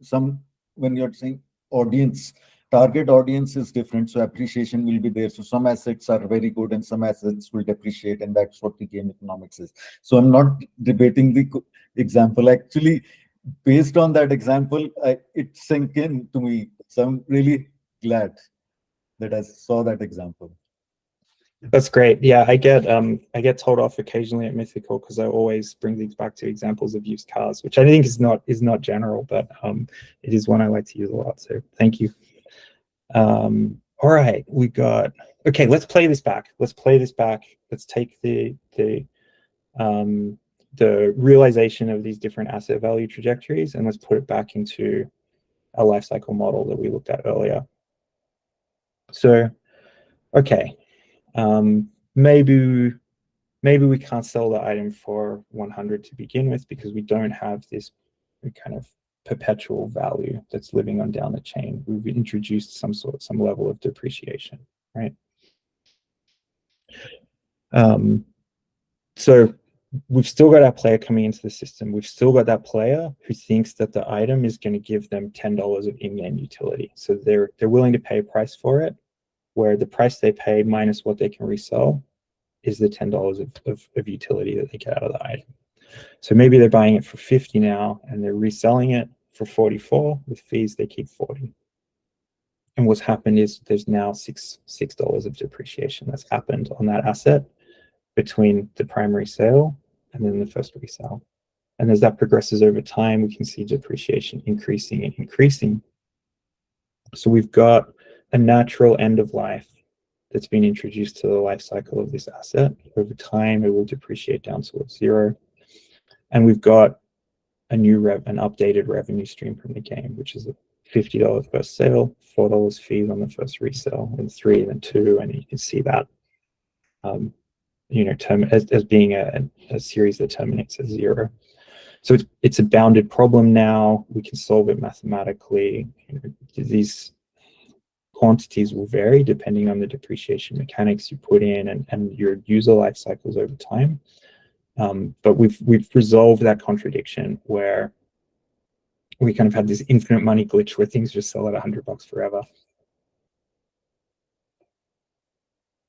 when you're saying audience, target audience is different. So appreciation will be there. So some assets are very good and some assets will depreciate, and that's what the game economics is. So I'm not debating the example. Actually, based on that example, it sank in to me. So I'm really glad that I saw that example. That's great. Yeah, I get told off occasionally at Mythical because I always bring these back to examples of used cars, which I think is not general, but it is one I like to use a lot. So thank you. All right, okay. Let's play this back. Let's take the realization of these different asset value trajectories and let's put it back into a life cycle model that we looked at earlier. So, okay. Maybe we can't sell the item for 100 to begin with because we don't have this kind of perpetual value that's living on down the chain. We've introduced some level of depreciation, right? So we've still got our player coming into the system. We've still got that player who thinks that the item is going to give them $10 of in-game utility. So they're willing to pay a price for it, where the price they pay minus what they can resell is the $10 of utility that they get out of the item. So maybe they're buying it for 50 now and they're reselling it for 44. With fees, they keep 40. And what's happened is there's now $6 of depreciation that's happened on that asset between the primary sale and then the first resale. And as that progresses over time, we can see depreciation increasing and increasing. So we've got a natural end of life that's been introduced to the life cycle of this asset. Over time, it will depreciate down towards zero. And we've got an updated revenue stream from the game, which is a $50 first sale, $4 fees on the first resale, and 3 and then 2, and you can see that as being a series that terminates at 0. So it's a bounded problem now. We can solve it mathematically. These quantities will vary depending on the depreciation mechanics you put in and your user life cycles over time. But we've resolved that contradiction where we kind of had this infinite money glitch where things just sell at $100 forever.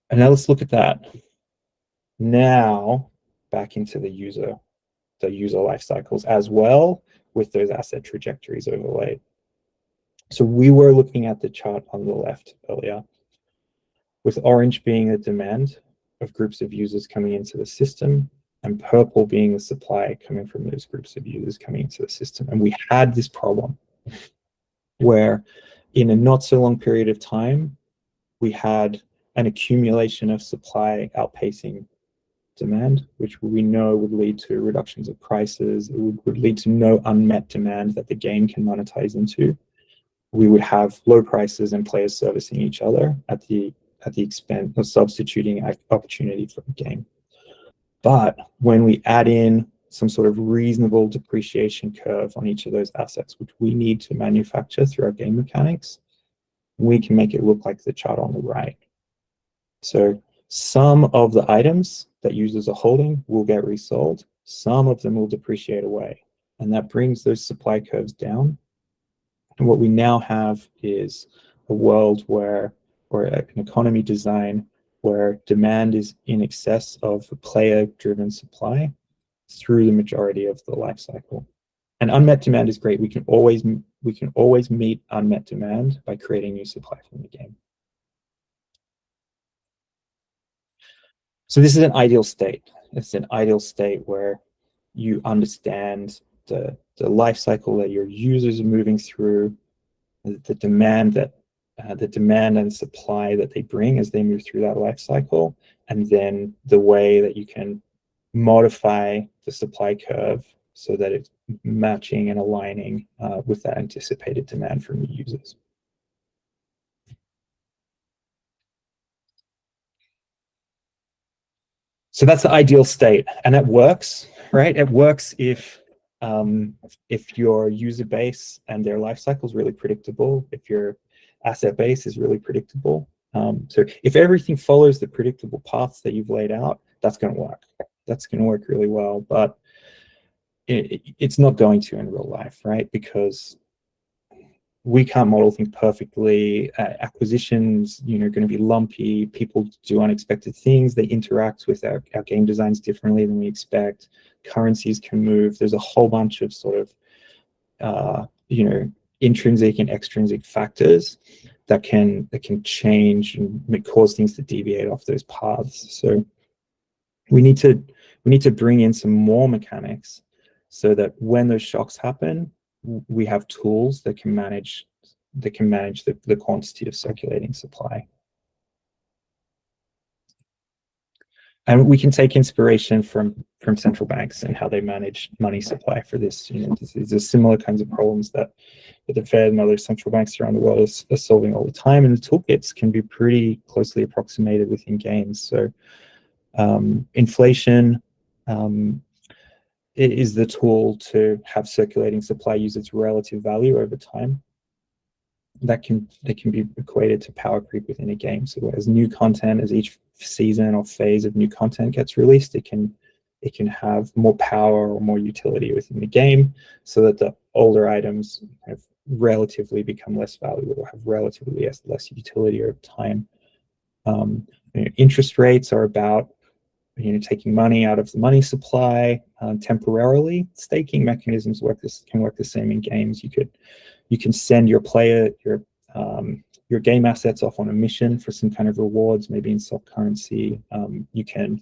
And now let's look at that. Now back into the user life cycles as well with those asset trajectories overlaid. So we were looking at the chart on the left earlier, with orange being the demand of groups of users coming into the system, and purple being the supply coming from those groups of users coming into the system. And we had this problem where in a not so long period of time, we had an accumulation of supply outpacing demand, which we know would lead to reductions of prices. It would lead to no unmet demand that the game can monetize into. We would have low prices and players servicing each other at the expense of substituting opportunity for the game. But when we add in some sort of reasonable depreciation curve on each of those assets, which we need to manufacture through our game mechanics, we can make it look like the chart on the right. So some of the items that users are holding will get resold. Some of them will depreciate away. And that brings those supply curves down. And what we now have is a world or an economy design where demand is in excess of the player-driven supply through the majority of the life cycle. And unmet demand is great. We can always meet unmet demand by creating new supply from the game. So this is an ideal state. It's an ideal state where you understand the life cycle that your users are moving through, the demand and supply that they bring as they move through that life cycle, and then the way that you can modify the supply curve so that it's matching and aligning with that anticipated demand from the users. So that's the ideal state, and it works, right? It works if your user base and their life cycle is really predictable, if your asset base is really predictable. So if everything follows the predictable paths that you've laid out, that's going to work. That's going to work really well, but it's not going to in real life, right? Because we can't model things perfectly. Acquisitions, going to be lumpy. People do unexpected things. They interact with our game designs differently than we expect. Currencies can move. There's a whole bunch of sort of, intrinsic and extrinsic factors that can change and cause things to deviate off those paths. So we need to bring in some more mechanics so that when those shocks happen, we have tools that can manage the quantity of circulating supply. And we can take inspiration from central banks and how they manage money supply for this. These are similar kinds of problems that the Fed and other central banks around the world are solving all the time, and the toolkits can be pretty closely approximated within games. So inflation is the tool to have circulating supply use its relative value over time. That can be equated to power creep within a game. So as new content, as each season or phase of new content gets released, it can have more power or more utility within the game, so that the older items kind of relatively become less valuable or have relatively less utility over time. Interest rates are about taking money out of the money supply temporarily. Staking mechanisms can work the same in games. You can send your player your game assets off on a mission for some kind of rewards, maybe in soft currency. You can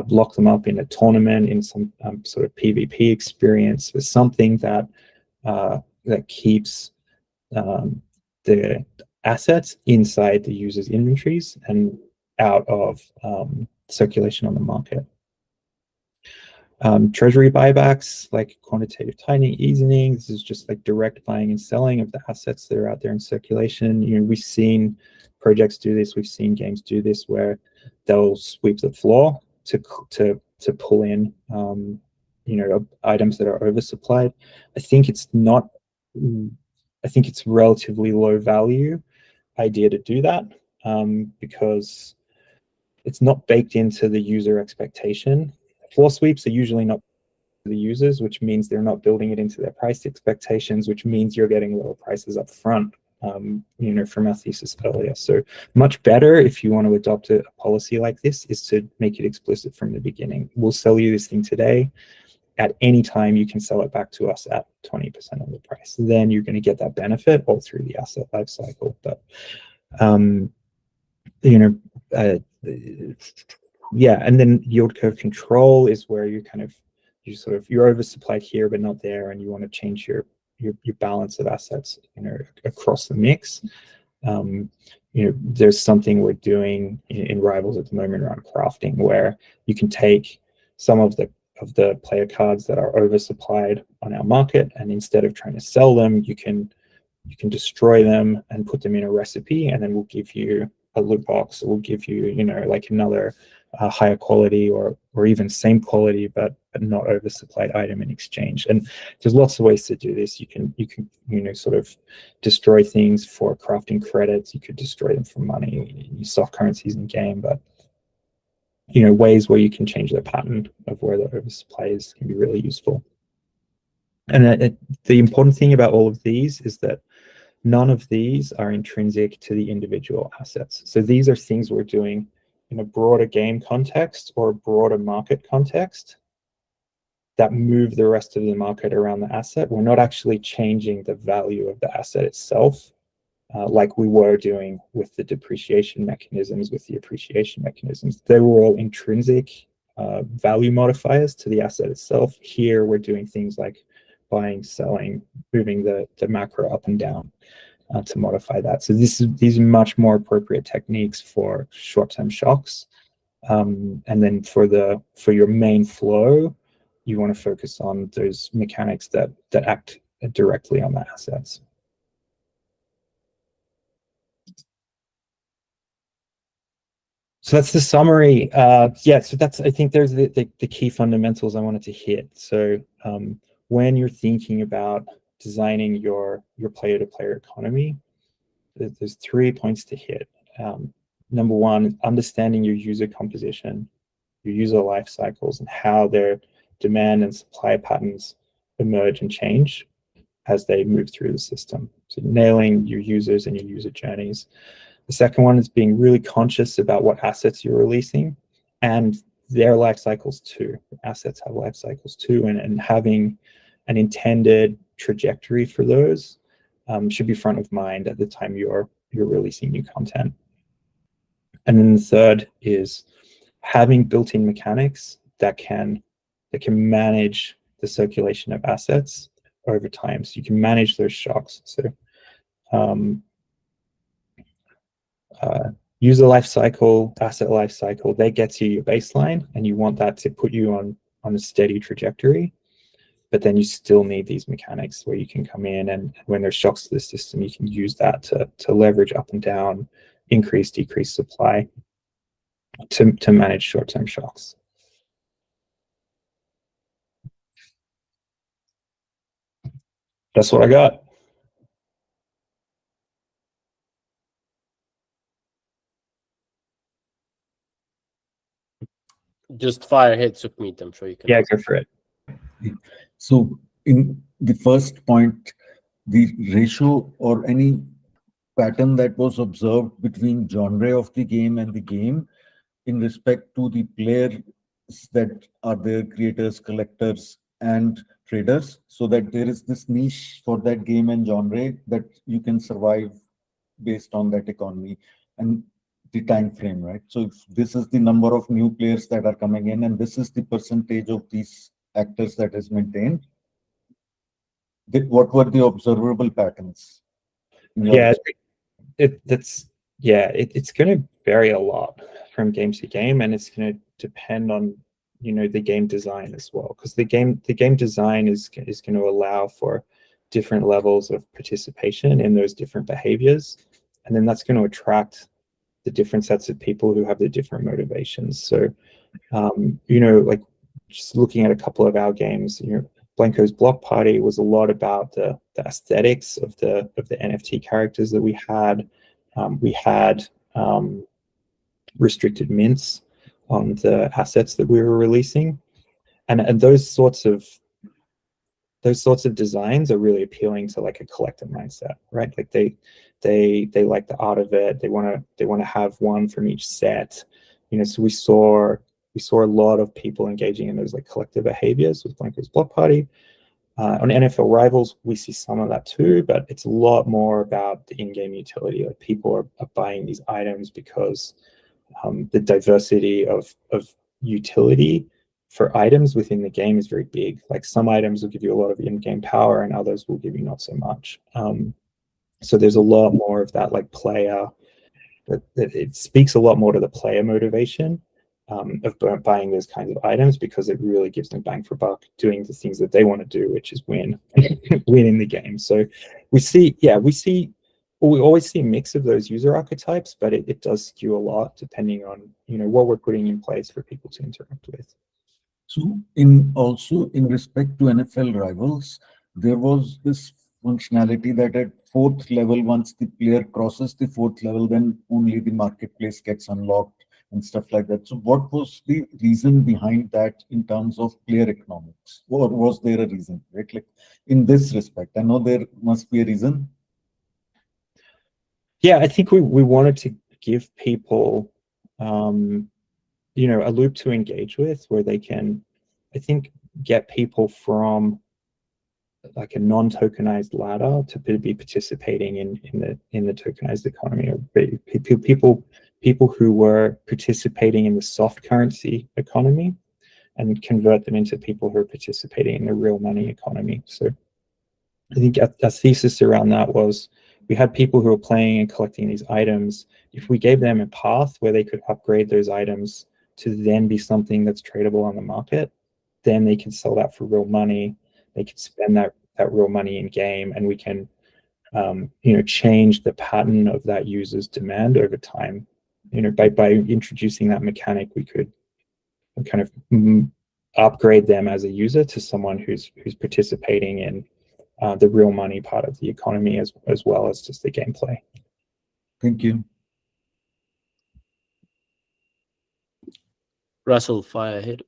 lock them up in a tournament, in some sort of PvP experience, with something that keeps the assets inside the user's inventories and out of circulation on the market. Treasury buybacks, like quantitative tightening, easing. This is just like direct buying and selling of the assets that are out there in circulation. We've seen projects do this. We've seen games do this, where they'll sweep the floor to pull in items that are oversupplied. I think it's relatively low value idea to do that, because it's not baked into the user expectation. Floor sweeps are usually not the users, which means they're not building it into their price expectations, which means you're getting lower prices up front, from our thesis earlier. So much better, if you want to adopt a policy like this, is to make it explicit from the beginning. We'll sell you this thing today. At any time, you can sell it back to us at 20% of the price. Then you're going to get that benefit all through the asset life cycle. But yeah, and then yield curve control is where you're oversupplied here but not there, and you want to change your balance of assets across the mix. There's something we're doing in Rivals at the moment around crafting, where you can take some of the player cards that are oversupplied on our market, and instead of trying to sell them, you can destroy them and put them in a recipe, and then we'll give you a loot box, or we'll give you like another higher quality or even same quality but not oversupplied item in exchange. And there's lots of ways to do this. You can sort of destroy things for crafting credits. You could destroy them for money. You soft currencies in game, but ways where you can change the pattern of where the oversupply is can be really useful. And the important thing about all of these is that none of these are intrinsic to the individual assets. So these are things we're doing in a broader game context or a broader market context that move the rest of the market around the asset. We're not actually changing the value of the asset itself, like we were doing with the depreciation mechanisms, with the appreciation mechanisms. They were all intrinsic value modifiers to the asset itself. Here, we're doing things like buying, selling, moving the macro up and down to modify that. So these are much more appropriate techniques for short-term shocks. And then for your main flow, you want to focus on those mechanics that act directly on the assets. So that's the summary. Yeah, so I think there's the key fundamentals I wanted to hit. So when you're thinking about designing your player-to-player economy, there's 3 points to hit. number one, understanding your user composition, your user life cycles, and how their demand and supply patterns emerge and change as they move through the system. So nailing your users and your user journeys. The second one is being really conscious about what assets you're releasing and their life cycles too. Assets have life cycles too, and having an intended trajectory for those should be front of mind at the time you're releasing new content. And then the third is having built-in mechanics that can manage the circulation of assets over time, so you can manage those shocks. So user life cycle, asset life cycle, that gets you your baseline, and you want that to put you on a steady trajectory. But then you still need these mechanics where you can come in, and when there's shocks to the system, you can use that to leverage up and down, increase, decrease supply to manage short-term shocks. That's what I got. Just fire ahead, Sukhmeet. I'm sure you can. Yeah, go for it. So in the first point, the ratio or any pattern that was observed between genre of the game and the game in respect to the players that are their creators, collectors, and traders, so that there is this niche for that game and genre that you can survive based on that economy and the time frame, right? So if this is the number of new players that are coming in, and this is the percentage of these actors that is maintained, what were the observable patterns? Yeah, it's going to vary a lot from game to game, and it's going to depend on the game design as well, because the game design is going to allow for different levels of participation in those different behaviors, and then that's going to attract the different sets of people who have the different motivations. So like just looking at a couple of our games, Blanco's Block Party was a lot about the aesthetics of the NFT characters that we had. We had restricted mints on the assets that we were releasing, and those sorts of designs are really appealing to like a collector mindset, right? Like they like the art of it. They want to have one from each set. So we saw a lot of people engaging in those like collective behaviors with Blanco's Block Party. On NFL Rivals, we see some of that too, but it's a lot more about the in-game utility. Like people are buying these items because the diversity of utility for items within the game is very big. Like some items will give you a lot of in-game power, and others will give you not so much. So there's a lot more of that like player. That it speaks a lot more to the player motivation of buying those kinds of items, because it really gives them bang for buck doing the things that they want to do, which is win in the game. So we always see a mix of those user archetypes, but it does skew a lot depending on what we're putting in place for people to interact with. So in respect to NFL Rivals, there was this functionality that at fourth level, once the player crosses the fourth level, then only the marketplace gets unlocked and stuff like that. So what was the reason behind that in terms of player economics? Or was there a reason, right? Like in this respect, I know there must be a reason. Yeah, I think we wanted to give people a loop to engage with, where they can, I think, get people from like a non-tokenized ladder to be participating in the tokenized economy, or people who were participating in the soft currency economy, and convert them into people who are participating in the real money economy. So I think a thesis around that was, we had people who were playing and collecting these items. If we gave them a path where they could upgrade those items to then be something that's tradable on the market, then they can sell that for real money. They can spend that real money in game, and we can change the pattern of that user's demand over time. By introducing that mechanic, we could kind of upgrade them as a user to someone who's participating in the real money part of the economy, as well as just the gameplay. Thank you. Russell, fire ahead.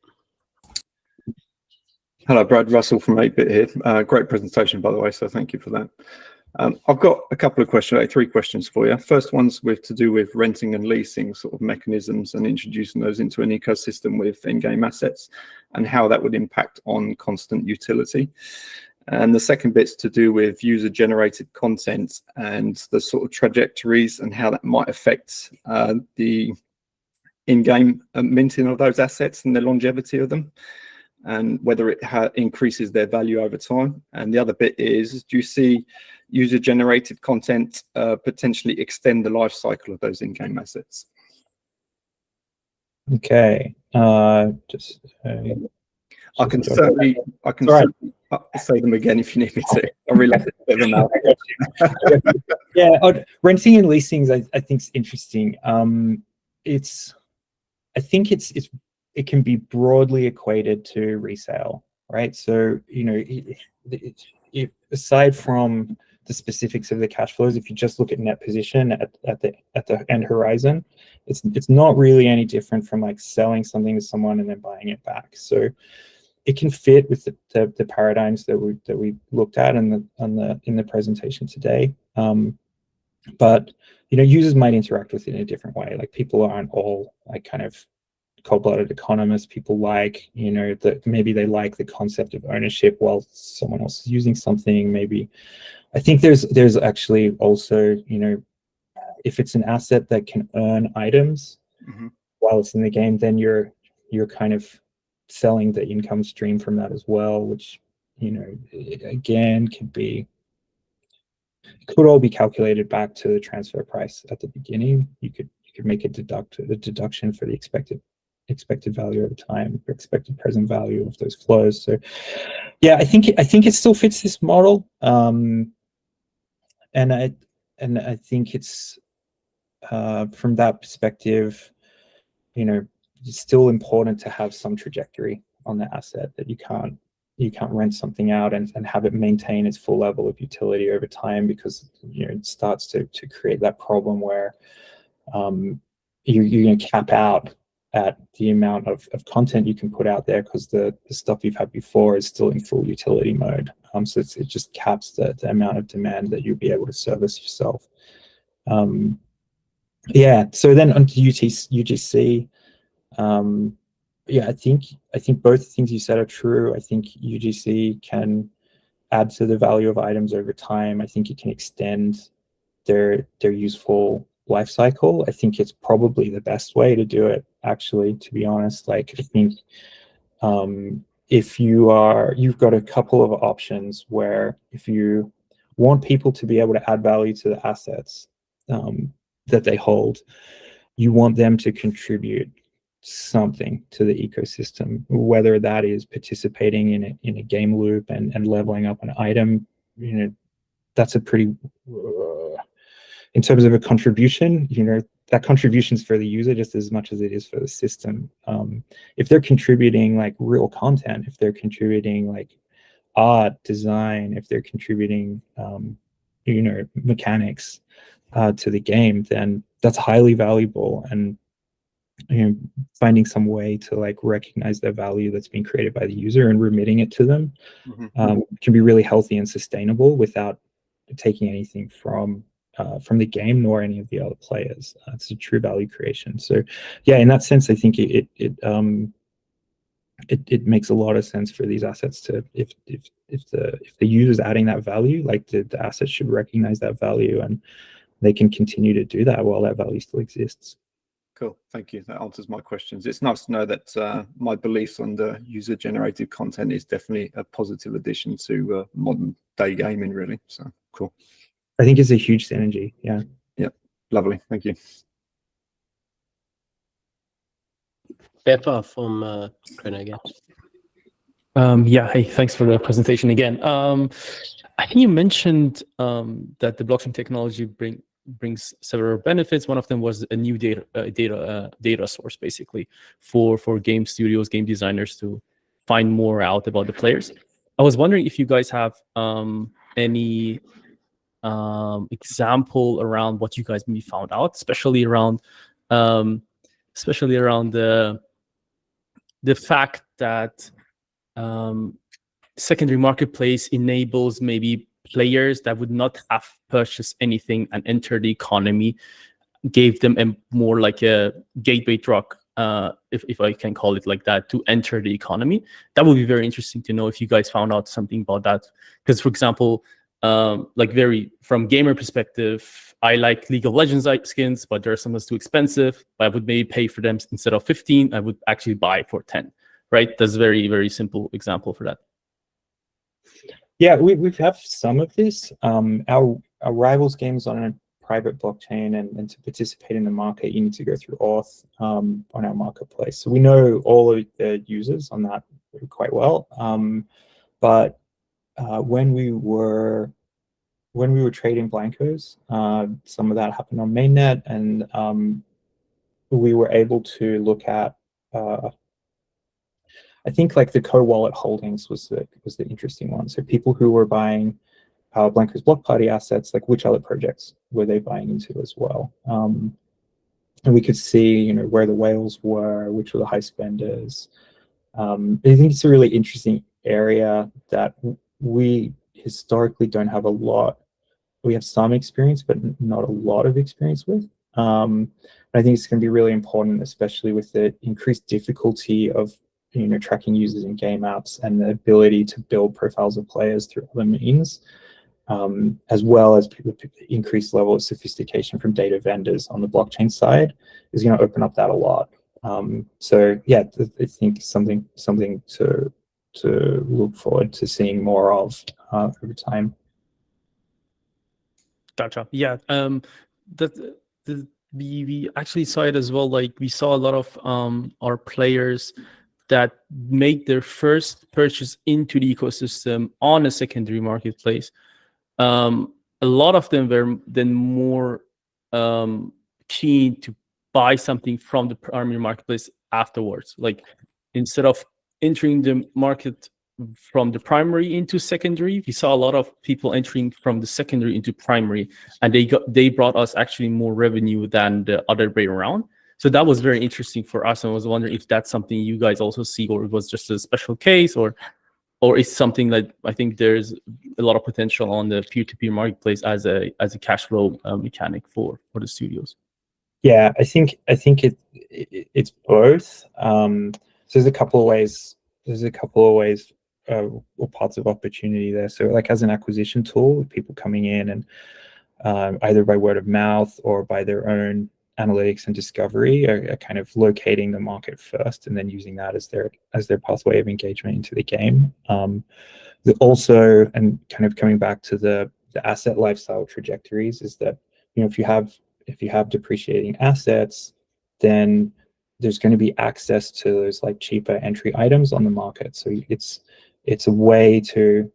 Hello, Brad Russell from 8-Bit here. Great presentation, by the way, so thank you for that. I've got a couple of questions, 3 questions for you. First one's to do with renting and leasing sort of mechanisms and introducing those into an ecosystem with in-game assets and how that would impact on constant utility. And the second bit's to do with user-generated content and the sort of trajectories and how that might affect the in-game minting of those assets and the longevity of them, and whether it increases their value over time. And the other bit is, do you see user-generated content potentially extend the life cycle of those in-game assets? Okay. I can certainly say them again if you need me to. I realize it's a bit of a mouth. Yeah, renting and leasing, I think is interesting. I think it can be broadly equated to resale, right? So, you know, aside from the specifics of the cash flows, if you just look at net position at the end horizon, it's not really any different from like selling something to someone and then buying it back. So it can fit with the paradigms that we looked at in the presentation today. But you know, users might interact with it in a different way. Like, people aren't all like kind of cold-blooded economists. People like, you know, maybe they like the concept of ownership while someone else is using something. Maybe I think there's actually also, you know, if it's an asset that can earn items while it's in the game, then you're kind of selling the income stream from that as well, which, you know, again could all be calculated back to the transfer price at the beginning. You could make a deduction for the expected value over time, expected present value of those flows. So yeah, I think it still fits this model. And I think it's from that perspective, you know, it's still important to have some trajectory on the asset, that you can't rent something out and have it maintain its full level of utility over time, because, you know, it starts to create that problem where you're going to cap out at the amount of content you can put out there, because the stuff you've had before is still in full utility mode. So it just caps the amount of demand that you'll be able to service yourself. Yeah, so then onto UGC. Yeah, I think both things you said are true. I think UGC can add to the value of items over time. I think it can extend their useful life cycle. I think it's probably the best way to do it, actually, to be honest. Like, I think if you've got a couple of options where, if you want people to be able to add value to the assets that they hold, you want them to contribute something to the ecosystem, whether that is participating in a game loop and leveling up an item. You know, that's a pretty in terms of a contribution, you know, that contribution is for the user just as much as it is for the system. If they're contributing like real content, if they're contributing like art, design, if they're contributing you know, mechanics to the game, then that's highly valuable. And, you know, finding some way to like recognize the value that's being created by the user and remitting it to them can be really healthy and sustainable without taking anything from the game nor any of the other players. It's a true value creation. So yeah, in that sense, I think it makes a lot of sense for these assets to, if the user's adding that value, like the asset should recognize that value, and they can continue to do that while that value still exists. Cool, thank you. That answers my questions. It's nice to know that my beliefs on the user-generated content is definitely a positive addition to modern day gaming, really. So cool. I think it's a huge synergy. Yeah. Yeah. Lovely. Thank you. Pepper from Renegade. Yeah, hey, thanks for the presentation again. I think you mentioned that the blockchain technology brings several benefits. One of them was a new data source, basically, for game studios, game designers to find more out about the players. I was wondering if you guys have any example around what you guys maybe found out, especially around the the fact that secondary marketplace enables maybe players that would not have purchased anything and enter the economy, gave them a more like a gateway drug, if I can call it like that, to enter the economy. That would be very interesting to know if you guys found out something about that. Because, for example, like very from gamer perspective, I like League of Legends skins, but they're sometimes too expensive. But I would maybe pay for them instead of 15. I would actually buy for 10. Right? That's a very, very simple example for that. Yeah, we have some of this. Our Rivals games on a private blockchain, and to participate in the market, you need to go through auth on our marketplace. So we know all of the users on that quite well. But when we were trading blankos, some of that happened on mainnet, and we were able to look at. I think like the co-wallet holdings was the interesting one. So people who were buying Blanco's block party assets, like which other projects were they buying into as well? And we could see, where the whales were, which were the high spenders. I think it's a really interesting area that we historically don't have a lot. We have some experience, but not a lot of experience with. I think it's going to be really important, especially with the increased difficulty of tracking users in game apps and the ability to build profiles of players through other means, as well as increased level of sophistication from data vendors on the blockchain side is going to open up that a lot. So yeah, I think something to look forward to seeing more of over time. Gotcha. Yeah. We actually saw it as well. Like we saw a lot of our players that make their first purchase into the ecosystem on a secondary marketplace. A lot of them were then more keen to buy something from the primary marketplace afterwards. Like instead of entering the market from the primary into secondary, we saw a lot of people entering from the secondary into primary, and they brought us actually more revenue than the other way around. So that was very interesting for us, and I was wondering if that's something you guys also see, or it was just a special case, or it's something that I think there's a lot of potential on the peer-to-peer marketplace as a cash flow mechanic for the studios. Yeah, I think it's both. So there's a couple of ways. Or parts of opportunity there. So like as an acquisition tool, with people coming in and either by word of mouth or by their own analytics and discovery are kind of locating the market first and then using that as their pathway of engagement into the game. Also, and kind of coming back to the asset lifestyle trajectories, is that if you have depreciating assets, then there's going to be access to those like cheaper entry items on the market. So it's a way to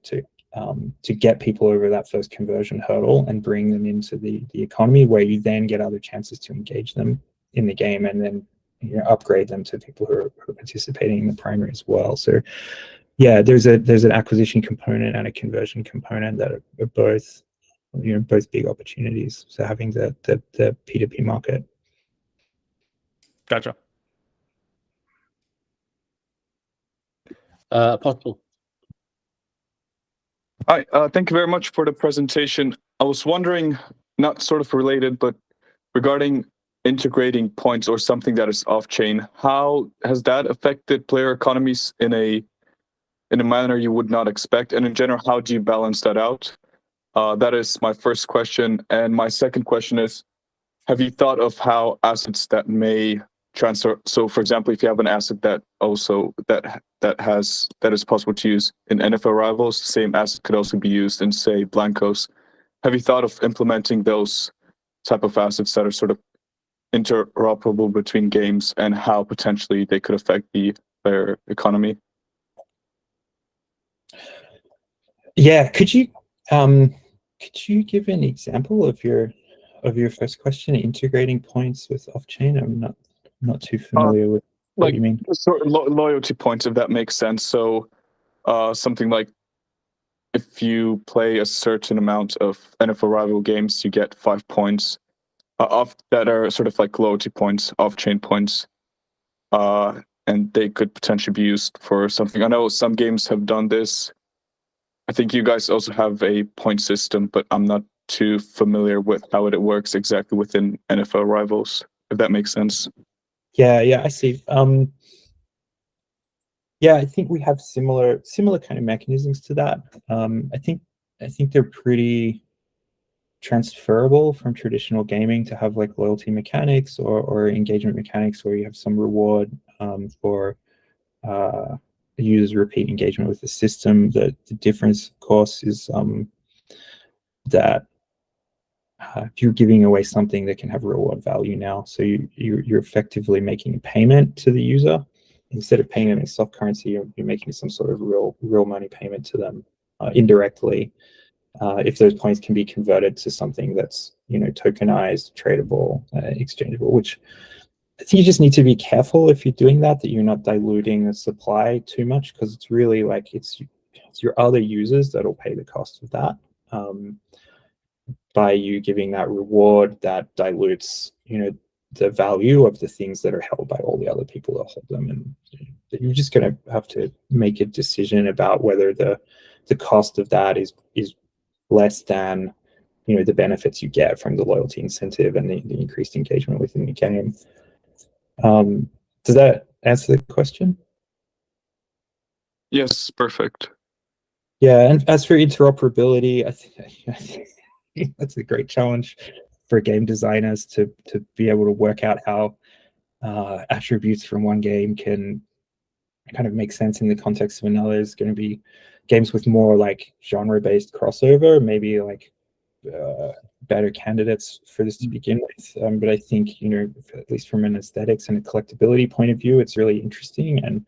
get people over that first conversion hurdle and bring them into the economy, where you then get other chances to engage them in the game and then upgrade them to people who are participating in the primary as well. So yeah, there's an acquisition component and a conversion component that are both big opportunities. So having the P2P market. Gotcha. Possible. Hi, thank you very much for the presentation. I was wondering, not sort of related, but regarding integrating points or something that is off-chain, how has that affected player economies in a manner you would not expect? And in general, how do you balance that out? That is my first question. And my second question is, have you thought of how assets that may transfer? So for example, if you have an asset that also that is possible to use in NFL Rivals, the same asset could also be used in, say, Blancos. Have you thought of implementing those type of assets that are sort of interoperable between games, and how potentially they could affect the player economy? Yeah, could you give an example of your first question, integrating points with off-chain? I'm not too familiar with what you mean. Sort of loyalty points, if that makes sense. So something like if you play a certain amount of NFL Rival games, you get 5 points that are sort of like loyalty points, off-chain points. And and they could potentially be used for something. I know some games have done this. I think you guys also have a point system, but I'm not too familiar with how it works exactly within NFL Rivals, if that makes sense. Yeah, I see. Yeah, I think we have similar kind of mechanisms to that. I think they're pretty transferable from traditional gaming to have like loyalty mechanics or engagement mechanics where you have some reward for users' repeat engagement with the system. The difference, of course, is that if you're giving away something that can have reward value now, so you're effectively making a payment to the user. Instead of paying them in soft currency, you're making some sort of real money payment to them indirectly. If those points can be converted to something that's tokenized, tradable, exchangeable, which I think you just need to be careful if you're doing that you're not diluting the supply too much, because it's really like it's your other users that'll pay the cost of that. By you giving that reward, that dilutes the value of the things that are held by all the other people that hold them, and you're just going to have to make a decision about whether the cost of that is less than the benefits you get from the loyalty incentive and the increased engagement within the game. Does that answer the question? Yes, perfect. Yeah, and as for interoperability, I think that's a great challenge for game designers to be able to work out how attributes from one game can kind of make sense in the context of another. There's going to be games with more like genre-based crossover, maybe like better candidates for this to begin with. But I think, at least from an aesthetics and a collectability point of view, it's really interesting. And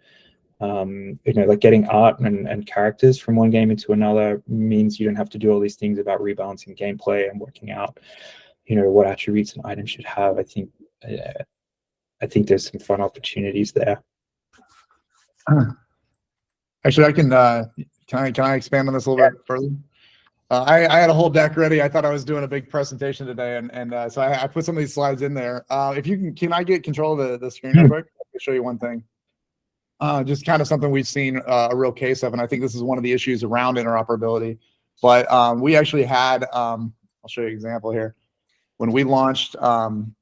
like getting art and characters from one game into another means you don't have to do all these things about rebalancing gameplay and working out, what attributes an item should have. I think there's some fun opportunities there. Actually, I can I expand on this a little bit further? I had a whole deck ready. I thought I was doing a big presentation today, and so I put some of these slides in there. If you can I get control of the screen real quick? I'll show you one thing. Just kind of something we've seen a real case of, and I think this is one of the issues around interoperability. But we actually had, I'll show you an example here. When we launched NFL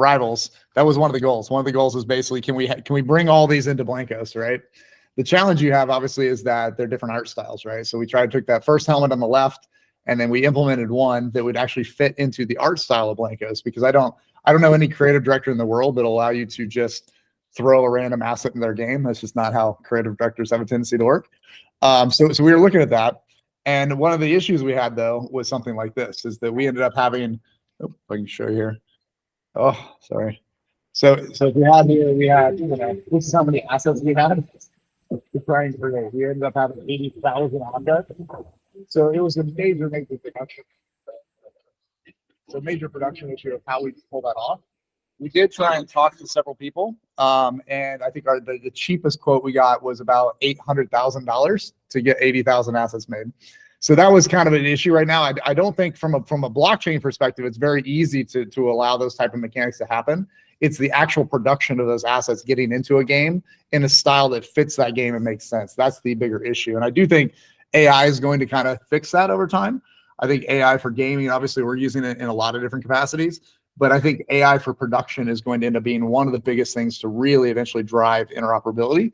Rivals, that was one of the goals. One of the goals was basically, can we bring all these into Blankos, right? The challenge you have, obviously, is that they're different art styles, right? So we tried to take that first helmet on the left, and then we implemented one that would actually fit into the art style of Blankos, because I don't know any creative director in the world that'll allow you to just throw a random asset in their game. That's just not how creative directors have a tendency to work. So we were looking at that. And one of the issues we had, though, was something like this, is that we ended up having, if I can show you here. Oh, sorry. So if we had here, we had, this is how many assets we had. We ended up having 80,000 objects. So it was a major production. So major production issue of how we pull that off. We did try and talk to several people, and I think the cheapest quote we got was about $800,000 to get 80,000 assets made. So that was kind of an issue right now. I don't think from a blockchain perspective, it's very easy to allow those type of mechanics to happen. It's the actual production of those assets getting into a game in a style that fits that game and makes sense. That's the bigger issue. And I do think AI is going to kind of fix that over time. I think AI for gaming, obviously we're using it in a lot of different capacities, but I think AI for production is going to end up being one of the biggest things to really eventually drive interoperability.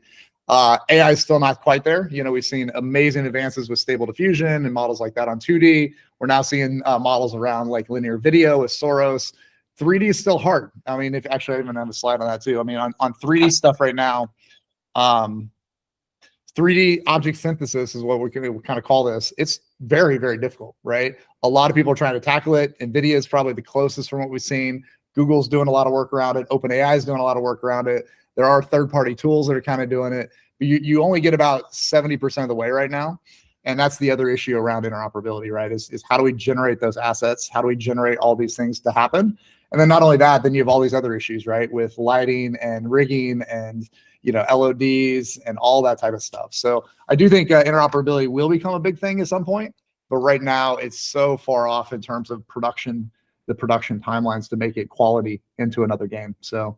AI is still not quite there. We've seen amazing advances with stable diffusion and models like that on 2D. We're now seeing models around like linear video with Soros. 3D is still hard. I mean, if actually I even have a slide on that too. I mean, on 3D stuff right now, 3D object synthesis is what we kind of call this. It's very, very difficult, right? A lot of people are trying to tackle it. NVIDIA is probably the closest from what we've seen. Google's doing a lot of work around it. OpenAI is doing a lot of work around it. There are third-party tools that are kind of doing it. But you only get about 70% of the way right now. And that's the other issue around interoperability, right? Is how do we generate those assets? How do we generate all these things to happen? And then not only that, then you have all these other issues, right? With lighting and rigging and LODs and all that type of stuff. So I do think interoperability will become a big thing at some point, but right now it's so far off in terms of production the production timelines to make it quality into another game. So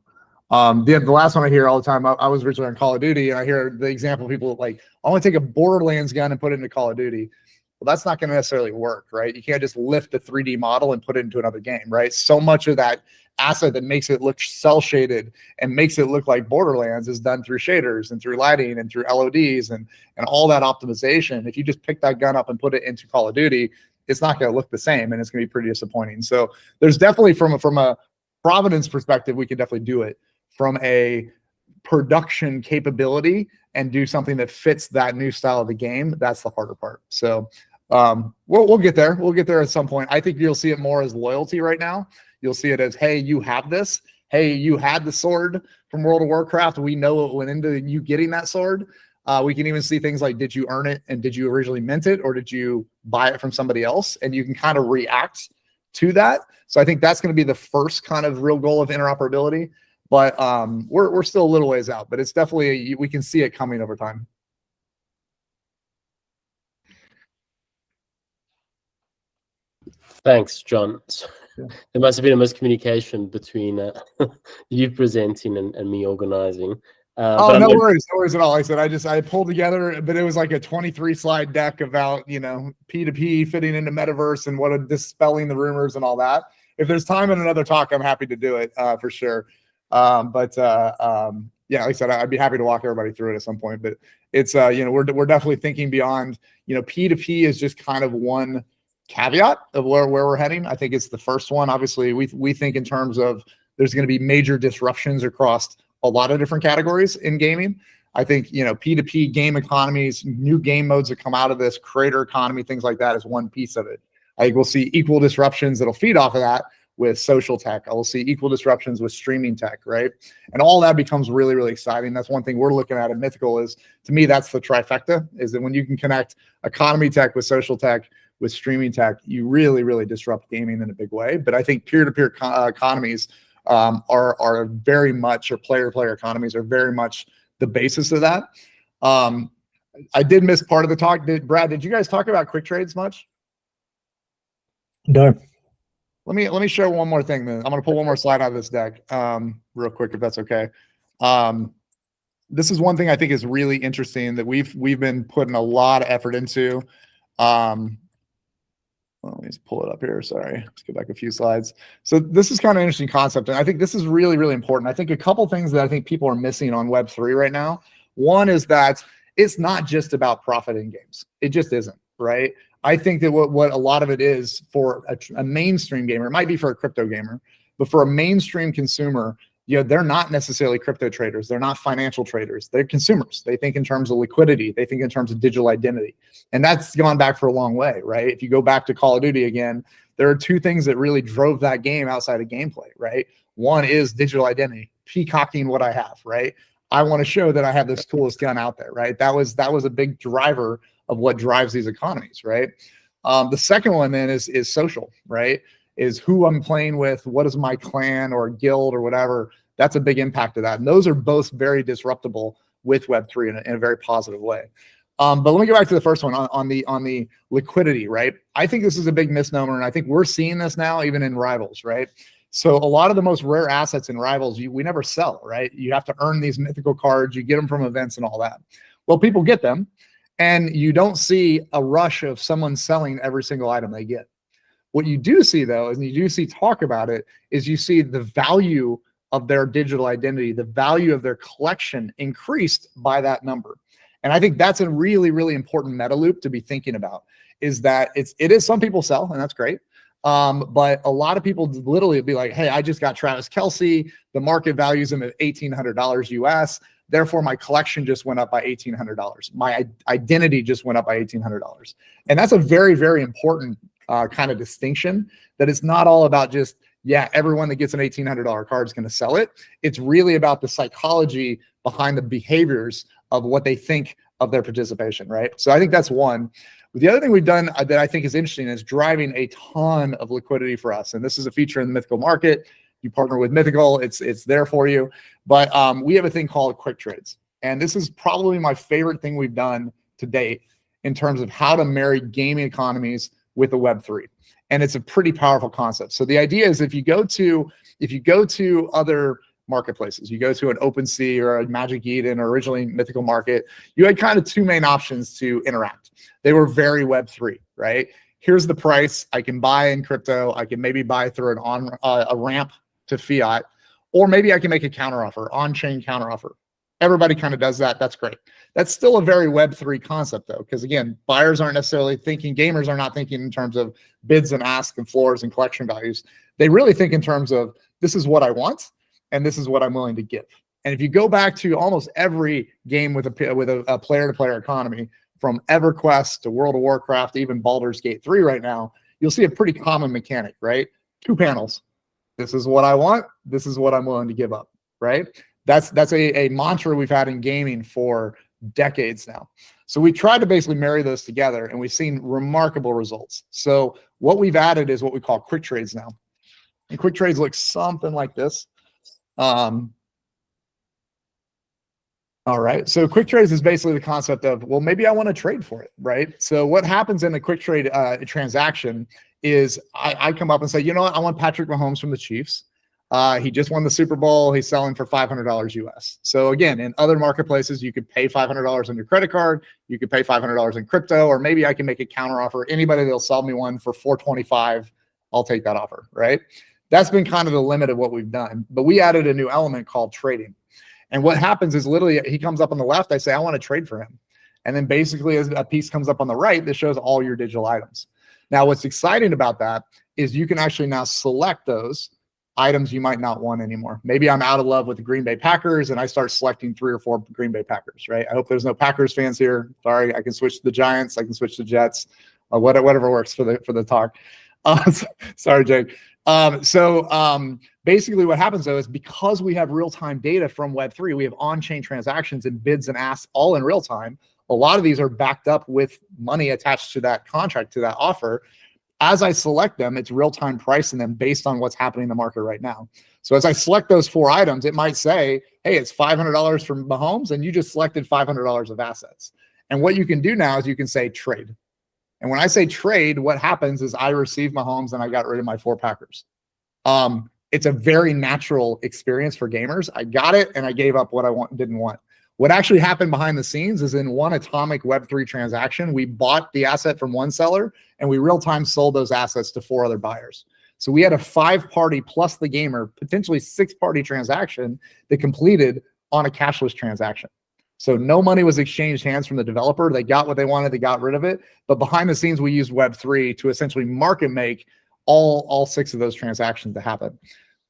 the last one I hear all the time, I was originally on Call of Duty, and I hear the example of people like, I want to take a Borderlands gun and put it into Call of Duty. Well, that's not going to necessarily work, right? You can't just lift the 3D model and put it into another game, right? So much of that asset that makes it look cell shaded and makes it look like Borderlands is done through shaders and through lighting and through LODs and all that optimization. If you just pick that gun up and put it into Call of Duty, it's not going to look the same, and it's going to be pretty disappointing. So there's definitely, from a provenance perspective, we can definitely do it. From a production capability and do something that fits that new style of the game, that's the harder part. So we'll get there. We'll get there at some point. I think you'll see it more as loyalty right now. You'll see it as, hey, you have this. Hey, you had the sword from World of Warcraft. We know what went into you getting that sword. We can even see things like, did you earn it, and did you originally mint it, or did you buy it from somebody else? And you can kind of react to that. So I think that's going to be the first kind of real goal of interoperability. But we're still a little ways out, but it's definitely, we can see it coming over time. Thanks, John. Yeah. There must have been a miscommunication between you presenting and me organizing. Oh, no worries at all. Like I said, I pulled together, but it was like a 23 slide deck about, P2P fitting into metaverse and what dispelling the rumors and all that. If there's time in another talk, I'm happy to do it for sure. Yeah, like I said, I'd be happy to walk everybody through it at some point, but it's, we're definitely thinking beyond, P2P is just kind of one caveat of where we're heading. I think it's the first one. Obviously, we think in terms of there's going to be major disruptions across a lot of different categories in gaming. I think, P2P game economies, new game modes that come out of this, creator economy, things like that is one piece of it. I think we'll see equal disruptions that'll feed off of that with social tech. I will see equal disruptions with streaming tech, right? And all that becomes really, really exciting. That's one thing we're looking at Mythical is, to me, that's the trifecta, is that when you can connect economy tech with social tech, with streaming tech, you really, really disrupt gaming in a big way. But I think peer-to-peer economies are very much, or player-to-player economies are very much the basis of that. I did miss part of the talk. Brad, did you guys talk about quick trades much? No. Let me share one more thing then. I'm going to pull one more slide out of this deck real quick, if that's okay. This is one thing I think is really interesting that we've been putting a lot of effort into. Well, let me just pull it up here. Sorry, let's go back a few slides. So this is kind of an interesting concept, and I think this is really, really important. I think a couple things that I think people are missing on Web3 right now. One is that it's not just about profit in games. It just isn't, right? I think that what a lot of it is for a mainstream gamer, it might be for a crypto gamer, but for a mainstream consumer, they're not necessarily crypto traders. They're not financial traders. They're consumers. They think in terms of liquidity. They think in terms of digital identity. And that's gone back for a long way, right? If you go back to Call of Duty again, there are two things that really drove that game outside of gameplay, right? One is digital identity, peacocking what I have, right? I want to show that I have this coolest gun out there, right? That was a big driver of what drives these economies, right? The second one then is social, right? Is who I'm playing with, what is my clan or guild or whatever. That's a big impact of that. And those are both very disruptable with Web3 in a very positive way. But let me go back to the first one on the liquidity, right? I think this is a big misnomer, and I think we're seeing this now even in Rivals, right? So a lot of the most rare assets in Rivals, we never sell, right? You have to earn these mythical cards, you get them from events and all that. Well, people get them, and you don't see a rush of someone selling every single item they get. What you do see, though, and you do see talk about it, is you see the value of their digital identity, the value of their collection increased by that number. And I think that's a really, really important meta loop to be thinking about, is that it is some people sell, and that's great. But a lot of people literally be like, hey, I just got Travis Kelce. The market values him at $1,800 US. Therefore, my collection just went up by $1,800. My identity just went up by $1,800. And that's a very, very important kind of distinction, that it's not all about just, yeah, everyone that gets an $1,800 card is going to sell it. It's really about the psychology behind the behaviors of what they think of their participation, right? So I think that's one. The other thing we've done that I think is interesting is driving a ton of liquidity for us. And this is a feature in the Mythical market. You partner with Mythical, it's there for you. But we have a thing called quick trades. And this is probably my favorite thing we've done to date in terms of how to marry gaming economies with the Web3. And it's a pretty powerful concept. So the idea is if you go to other marketplaces, you go to an OpenSea or a Magic Eden or originally Mythical Market, you had kind of two main options to interact. They were very Web3, right? Here's the price. I can buy in crypto. I can maybe buy through a ramp to fiat, or maybe I can make a counteroffer, on-chain counteroffer. Everybody kind of does that. That's great. That's still a very Web3 concept though, because again, buyers aren't necessarily thinking, gamers are not thinking in terms of bids and asks and floors and collection values. They really think in terms of, this is what I want, and this is what I'm willing to give. And if you go back to almost every game with a player-to-player economy, from EverQuest to World of Warcraft, even Baldur's Gate 3 right now, you'll see a pretty common mechanic, right? 2 panels. This is what I want. This is what I'm willing to give up, right? That's a mantra we've had in gaming for decades now. So we tried to basically marry those together, and we've seen remarkable results. So what we've added is what we call quick trades now. And quick trades look something like this. All right, so quick trades is basically the concept of, well, maybe I want to trade for it, right? So what happens in a quick trade transaction is I come up and say, you know what, I want Patrick Mahomes from the Chiefs. He just won the Super Bowl. He's selling for $500 US. So again, in other marketplaces, you could pay $500 on your credit card. You could pay $500 in crypto, or maybe I can make a counter offer. Anybody that'll sell me one for $425, I'll take that offer, right? That's been kind of the limit of what we've done. But we added a new element called trading. And what happens is literally he comes up on the left. I say, I want to trade for him. And then basically as a piece comes up on the right, that shows all your digital items. Now, what's exciting about that is you can actually now select those items you might not want anymore. Maybe I'm out of love with the Green Bay Packers and I start selecting 3 or 4 Green Bay Packers, right? I hope there's no Packers fans here. Sorry, I can switch to the Giants. I can switch to Jets, whatever works for the talk. Sorry, Jake. Basically what happens though is because we have real-time data from Web3, we have on-chain transactions and bids and asks all in real time. A lot of these are backed up with money attached to that contract, to that offer. As I select them, it's real-time pricing them based on what's happening in the market right now. So as I select those 4 items, it might say, hey, it's $500 from Mahomes, and you just selected $500 of assets. And what you can do now is you can say trade. And when I say trade, what happens is I receive Mahomes and I got rid of my 4 Packers. It's a very natural experience for gamers. I got it and I gave up what I didn't want. What actually happened behind the scenes is in one atomic Web3 transaction, we bought the asset from one seller and we real-time sold those assets to 4 other buyers. So we had a 5-party plus the gamer, potentially 6-party transaction that completed on a cashless transaction. So no money was exchanged hands from the developer. They got what they wanted, they got rid of it. But behind the scenes, we used Web3 to essentially market make all 6 of those transactions to happen.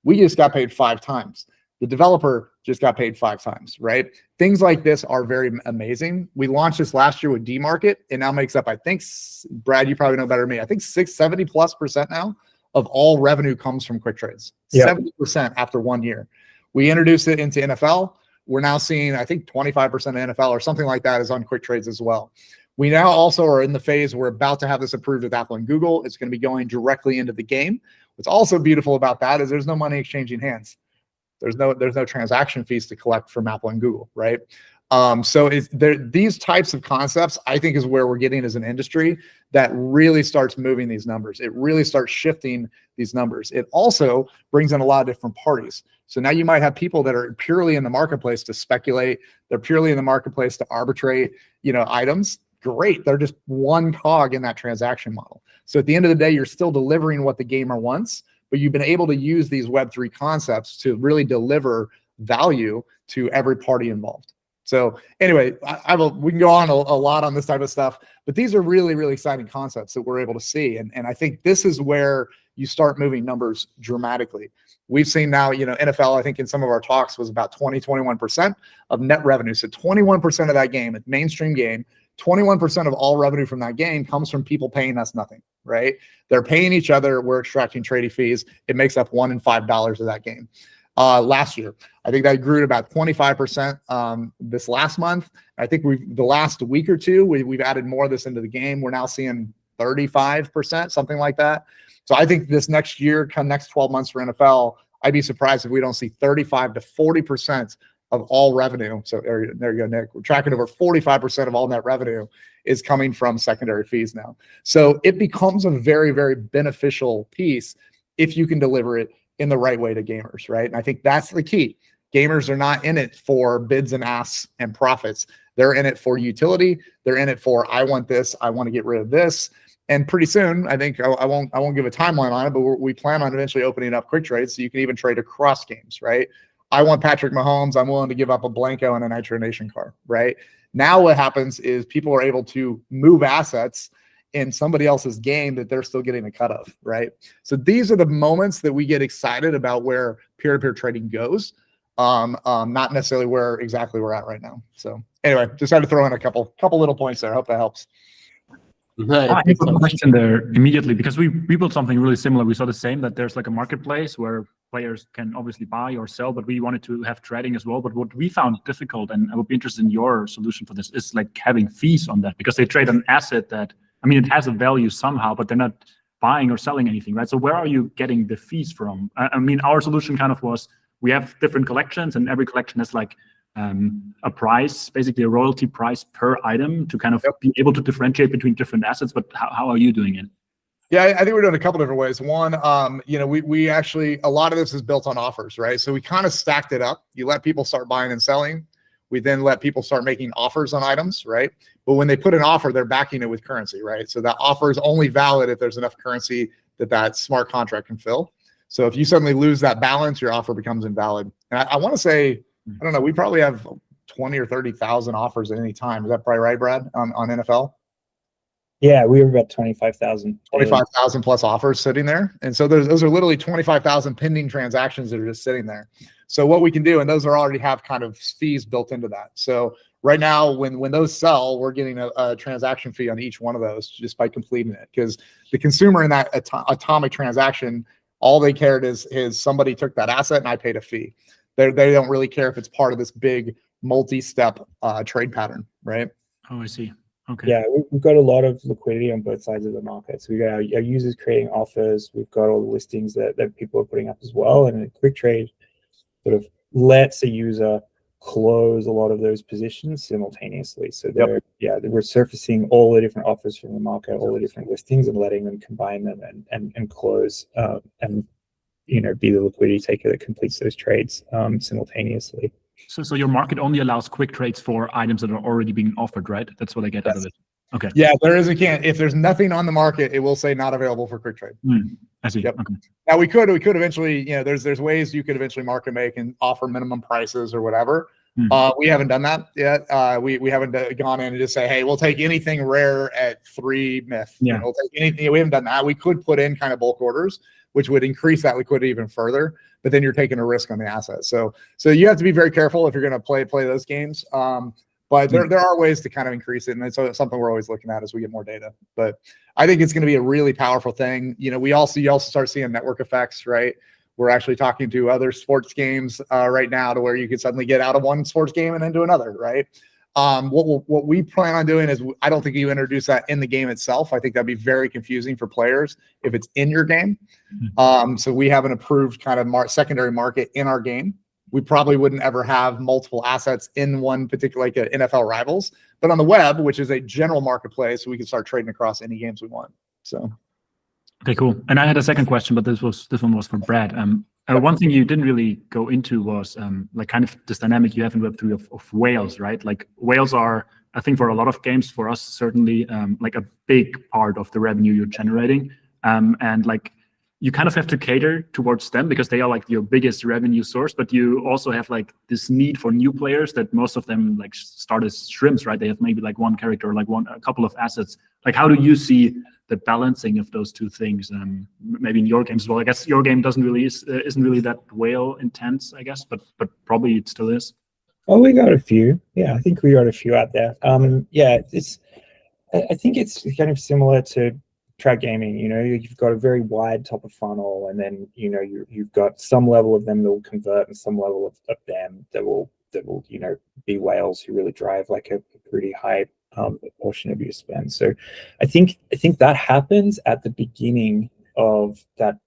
We just got paid 5 times. The developer just got paid 5 times, right? Things like this are very amazing. We launched this last year with D-Market. It now makes up, I think, Brad, you probably know better than me, I think 70+% now of all revenue comes from quick trades. Yep. 70% after 1 year. We introduced it into NFL. We're now seeing, I think 25% of NFL or something like that is on quick trades as well. We now also are in the phase, we're about to have this approved with Apple and Google. It's going to be going directly into the game. What's also beautiful about that is there's no money exchanging hands. There's no transaction fees to collect from Apple and Google, right? So these types of concepts, I think, is where we're getting as an industry that really starts moving these numbers. It really starts shifting these numbers. It also brings in a lot of different parties. So now you might have people that are purely in the marketplace to speculate. They're purely in the marketplace to arbitrate, items. Great. They're just one cog in that transaction model. So at the end of the day, you're still delivering what the gamer wants, but you've been able to use these Web3 concepts to really deliver value to every party involved. So anyway, we can go on a lot on this type of stuff, but these are really, really exciting concepts that we're able to see. And I think this is where you start moving numbers dramatically. We've seen now, NFL, I think in some of our talks was about 21% of net revenue. So 21% of that game, a mainstream game, 21% of all revenue from that game comes from people paying us nothing, right? They're paying each other. We're extracting trading fees. It makes up $1 and $5 of that game. Last year, I think that grew to about 25% this last month. I think the last week or two, we've added more of this into the game. We're now seeing 35%, something like that. So I think this next year, next 12 months for NFL, I'd be surprised if we don't see 35 to 40% of all revenue. So there you go, Nick. We're tracking over 45% of all net revenue is coming from secondary fees now. So it becomes a very, very beneficial piece if you can deliver it in the right way to gamers, right? And I think that's the key. Gamers are not in it for bids and asks and profits. They're in it for utility. They're in it for, I want this, I want to get rid of this. And pretty soon, I think I won't give a timeline on it, but we plan on eventually opening up quick trades so you can even trade across games, right? I want Patrick Mahomes. I'm willing to give up a Blanco and a Nitro Nation car, right? Now what happens is people are able to move assets in somebody else's game that they're still getting a cut of, right? So these are the moments that we get excited about where peer-to-peer trading goes, not necessarily where exactly we're at right now. So anyway, just had to throw in a couple little points there. I hope that helps. No, I have a question there immediately, because we built something really similar. We saw the same, that there's like a marketplace where players can obviously buy or sell, but we wanted to have trading as well. But what we found difficult, and I would be interested in your solution for this, is like having fees on that, because they trade an asset that, I mean, it has a value somehow, but they're not buying or selling anything, right? So where are you getting the fees from? I mean, our solution kind of was, we have different collections, and every collection has like a price, basically a royalty price per item, to kind of be able to differentiate between different assets. But how are you doing it? Yeah, I think we're doing a couple different ways. One, we actually, a lot of this is built on offers, right? So we kind of stacked it up. You let people start buying and selling. We then let people start making offers on items, right? But when they put an offer, they're backing it with currency, right? So that offer is only valid if there's enough currency that smart contract can fill. So if you suddenly lose that balance, your offer becomes invalid. And I want to say, I don't know, we probably have 20 or 30,000 offers at any time. Is that probably right, Brad, on NFL? Yeah, we were about 25,000. 25,000 plus offers sitting there. And so those are literally 25,000 pending transactions that are just sitting there. So what we can do, and those already have kind of fees built into that. So right now, when those sell, we're getting a transaction fee on each one of those just by completing it. Because the consumer in that atomic transaction, all they cared is somebody took that asset and I paid a fee. They don't really care if it's part of this big multi-step trade pattern, right? Oh, I see. Okay. Yeah, we've got a lot of liquidity on both sides of the market. So we got our users creating offers. We've got all the listings that people are putting up as well. And a quick trade sort of lets a user close a lot of those positions simultaneously. So we're surfacing all the different offers from the market, all the different listings, and letting them combine them and close and be the liquidity taker that completes those trades simultaneously. So your market only allows quick trades for items that are already being offered, right? That's what I get out of it. Okay. Yeah, if there's nothing on the market, it will say not available for quick trade. I see. Yep. Okay. Now we could eventually, there's ways you could eventually market make and offer minimum prices or whatever. We haven't done that yet. We haven't gone in and just say, hey, we'll take anything rare at 3 myth. Yeah. We'll take anything. We haven't done that. We could put in kind of bulk orders, which would increase that liquidity even further. But then you're taking a risk on the asset. So you have to be very careful if you're going to play those games. But there are ways to kind of increase it, and it's something we're always looking at as we get more data. But I think it's going to be a really powerful thing. You also start seeing network effects, right? We're actually talking to other sports games right now to where you could suddenly get out of one sports game and into another, right? What we plan on doing is, I don't think you introduce that in the game itself. I think that'd be very confusing for players if it's in your game. So we have an approved kind of secondary market in our game. We probably wouldn't ever have multiple assets in one particular, like NFL Rivals, but on the web, which is a general marketplace, we can start trading across any games we want. So. Okay, cool. And I had a second question, but this one was for Brad. One thing you didn't really go into was like kind of this dynamic you have in Web3 of whales, right? Like whales are, I think for a lot of games, for us certainly, like a big part of the revenue you're generating. And like you kind of have to cater towards them because they are like your biggest revenue source, but you also have like this need for new players that most of them like start as shrimps, right? They have maybe like one character, like a couple of assets. Like how do you see the balancing of those two things? Maybe in your games as well. I guess your game isn't really that whale intense, I guess, but probably it still is. Oh, we got a few. Yeah, I think we got a few out there. Yeah, I think it's kind of similar to track gaming. You've got a very wide top of funnel, and then you've got some level of them that will convert, and some level of them that will be whales who really drive like a pretty high portion of your spend. So I think that happens at the beginning of that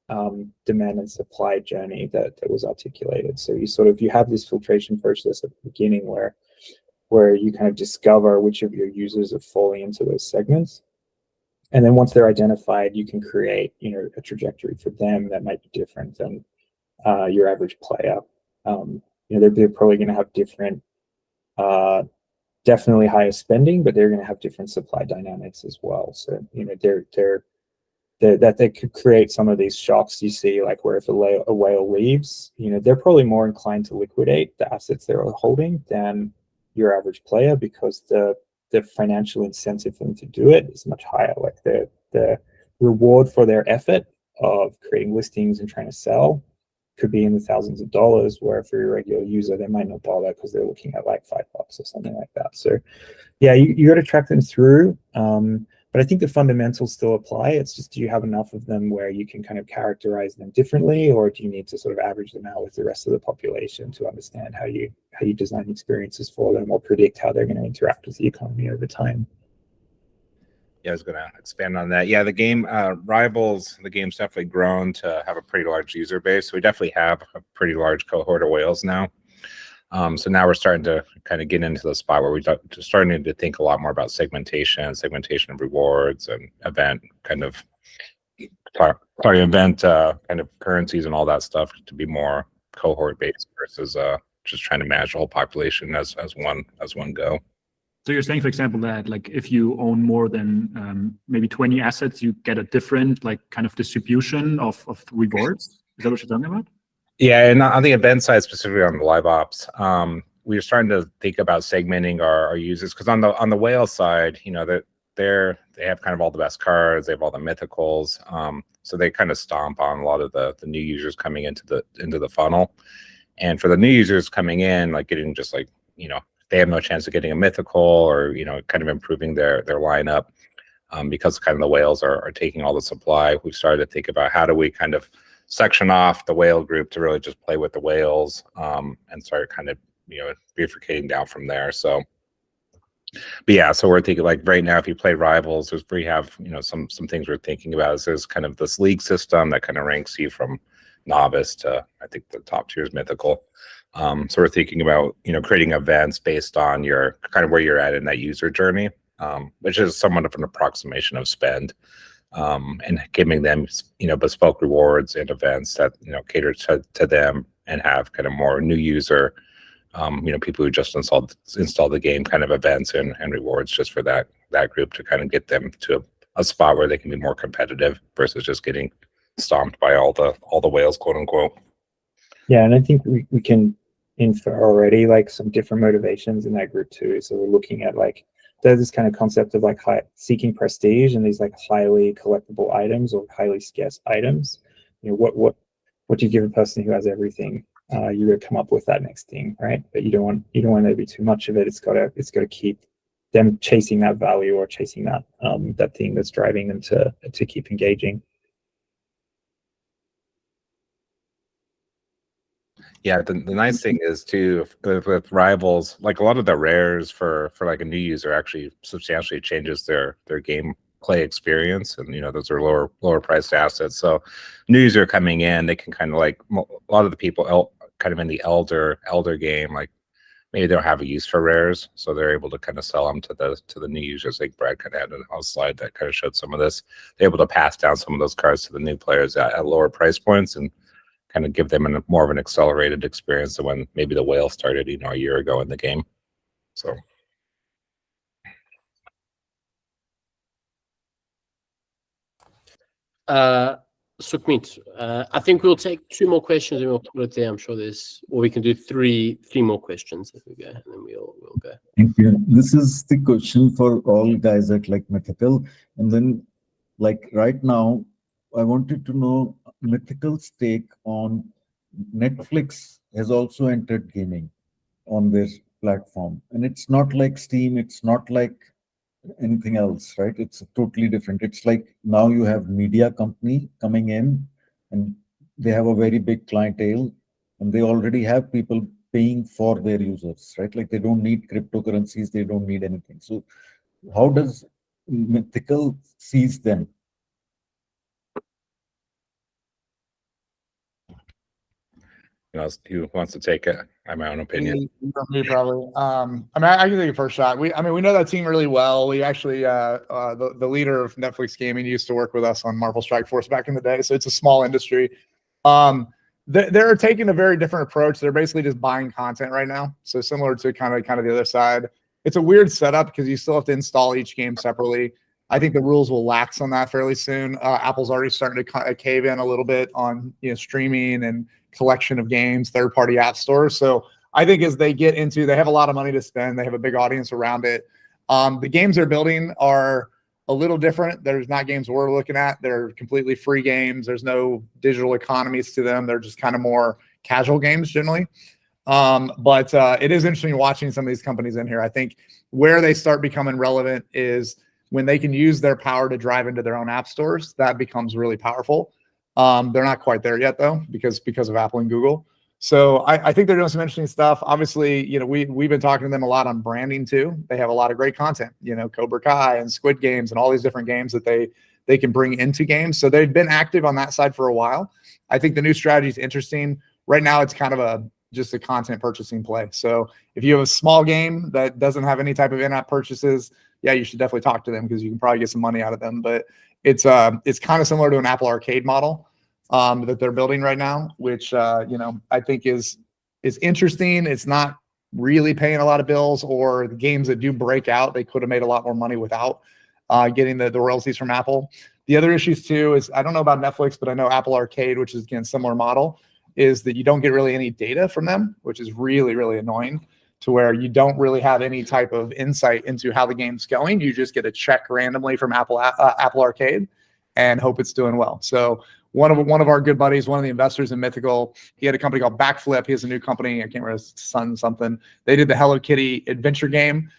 demand and supply journey that was articulated. So you have this filtration process at the beginning where you kind of discover which of your users are falling into those segments. And then once they're identified, you can create, a trajectory for them that might be different than your average player. They're probably going to have different, definitely higher spending, but they're going to have different supply dynamics as well. So, they could create some of these shocks you see, like where if a whale leaves, they're probably more inclined to liquidate the assets they're holding than your average player, because the financial incentive for them to do it is much higher. Like the reward for their effort of creating listings and trying to sell could be in the thousands of dollars, where for your regular user, they might not bother because they're looking at like $5 or something like that. So yeah, you got to track them through. But I think the fundamentals still apply. It's just, do you have enough of them where you can kind of characterize them differently, or do you need to sort of average them out with the rest of the population to understand how you design experiences for them or predict how they're going to interact with the economy over time? Yeah, I was going to expand on that. Yeah, the game Rivals, the game's definitely grown to have a pretty large user base. So we definitely have a pretty large cohort of whales now. So now we're starting to kind of get into the spot where we're starting to think a lot more about segmentation of rewards and event kind of currencies and all that stuff to be more cohort based versus just trying to manage the whole population as one go. So you're saying, for example, that like if you own more than maybe 20 assets, you get a different like kind of distribution of rewards. Is that what you're talking about? Yeah, and on the event side, specifically on the live ops, we're starting to think about segmenting our users, because on the whale side, they have kind of all the best cards, they have all the mythicals, so they kind of stomp on a lot of the new users coming into the funnel. And for the new users coming in, like getting just like, they have no chance of getting a mythical or kind of improving their lineup, because kind of the whales are taking all the supply. We've started to think about how do we kind of section off the whale group to really just play with the whales, and start kind of bifurcating down from there. So but yeah, so we're thinking like right now, if you play Rivals, we have some things we're thinking about is there's kind of this league system that kind of ranks you from novice to, I think the top tier is mythical. So we're thinking about creating events based on your kind of where you're at in that user journey, which is somewhat of an approximation of spend. And giving them bespoke rewards and events that cater to them and have kind of more new user, people who just install the game kind of events and rewards just for that group to kind of get them to a spot where they can be more competitive versus just getting stomped by all the whales, quote unquote. Yeah, and I think we can infer already like some different motivations in that group too. So we're looking at like there's this kind of concept of like seeking prestige and these like highly collectible items or highly scarce items. What do you give a person who has everything? You're gonna come up with that next thing, right? But you don't want there to be too much of it. It's got to keep them chasing that value or chasing that that thing that's driving them to keep engaging. Yeah, the nice thing is too with Rivals, like a lot of the rares for like a new user actually substantially changes their game play experience, and those are lower priced assets. So new user coming in, they can kind of like a lot of the people kind of in the elder game, like maybe they don't have a use for rares, so they're able to kind of sell them to the new users. Like Brad kind of had a slide that kind of showed some of this. They're able to pass down some of those cards to the new players at lower price points and kind of give them more of an accelerated experience than when maybe the whale started a year ago in the game. So Sukmeet, I think we'll take 2 more questions and we'll put it there. I'm sure or we can do three more questions as we go, and then we'll go. Thank you. This is the question for all guys at like Mythical, and then like right now, I wanted to know Mythical's take on Netflix has also entered gaming on their platform, and it's not like Steam, it's not like anything else, right? It's totally different. It's like now you have media company coming in and they have a very big clientele and they already have people paying for their users, right? Like they don't need cryptocurrencies, they don't need anything. So how does Mythical sees them? who wants to take it? I have my own opinion. Me probably. I mean, I can take a first shot. We know that team really well. We actually, the leader of Netflix Gaming used to work with us on Marvel Strike Force back in the day. So it's a small industry. They're taking a very different approach. They're basically just buying content right now. So similar to kind of the other side. It's a weird setup because you still have to install each game separately. I think the rules will lax on that fairly soon. Apple's already starting to cave in a little bit on streaming and collection of games, third-party app stores. So I think as they get into, they have a lot of money to spend. They have a big audience around it. The games they're building are a little different. There's not games we're looking at. They're completely free games. There's no digital economies to them. They're just kind of more casual games generally. But it is interesting watching some of these companies in here. I think where they start becoming relevant is when they can use their power to drive into their own app stores. That becomes really powerful. They're not quite there yet though, because of Apple and Google. So I think they're doing some interesting stuff. Obviously, we've been talking to them a lot on branding too. They have a lot of great content, Cobra Kai and Squid Games and all these different games that they can bring into games. So they've been active on that side for a while. I think the new strategy is interesting. Right now, it's kind of just a content purchasing play. So if you have a small game that doesn't have any type of in-app purchases, yeah, you should definitely talk to them because you can probably get some money out of them. But it's kind of similar to an Apple Arcade model that they're building right now, which I think is interesting. It's not really paying a lot of bills, or the games that do break out, they could have made a lot more money without getting the royalties from Apple. The other issues too is, I don't know about Netflix, but I know Apple Arcade, which is again similar model, is that you don't get really any data from them, which is really, really annoying, to where you don't really have any type of insight into how the game's going. You just get a check randomly from Apple Arcade and hope it's doing well. So one of our good buddies, one of the investors in Mythical, he had a company called Backflip. He has a new company. I can't remember, Sun something. They did the Hello Kitty adventure game,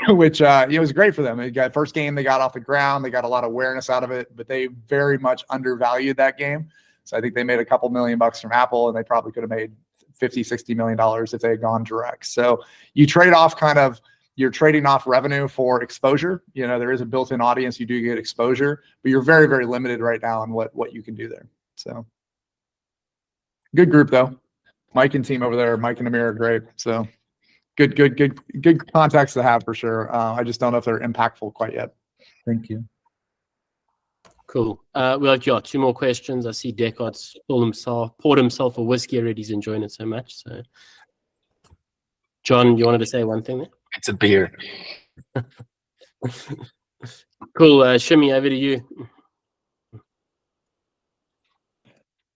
which it was great for them. They got first game they got off the ground. They got a lot of awareness out of it, but they very much undervalued that game. So I think they made a couple $1 million from Apple, and they probably could have made $50-60 million if they had gone direct. So you trade off you're trading off revenue for exposure. There is a built-in audience. You do get exposure, but you're very, very limited right now on what you can do there. So good group though. Mike and team over there, Mike and Amir are great. So good contacts to have for sure. I just don't know if they're impactful quite yet. Thank you. Cool. Well, yeah, 2 more questions. I see Descartes poured himself a whiskey already. He's enjoying it so much. So, John, you wanted to say one thing there? It's a beer. Cool. Shimmy, over to you.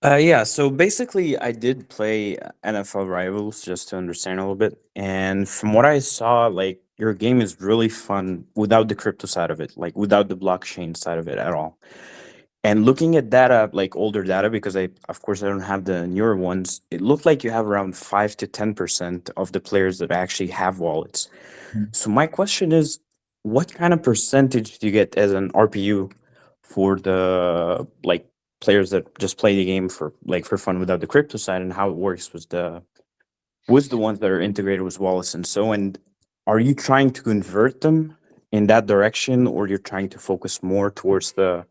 Yeah, so basically I did play NFL Rivals just to understand a little bit. And from what I saw, like, your game is really fun without the crypto side of it, like without the blockchain side of it at all. And looking at data, like older data, because of course I don't have the newer ones, it looked like you have around 5 to 10% of the players that actually have wallets. So my question is, what kind of percentage do you get as an RPU for the players that just play the game for fun without the crypto side, and how it works with the ones that are integrated with wallets and so? And are you trying to convert them in that direction, or you're trying to focus more towards the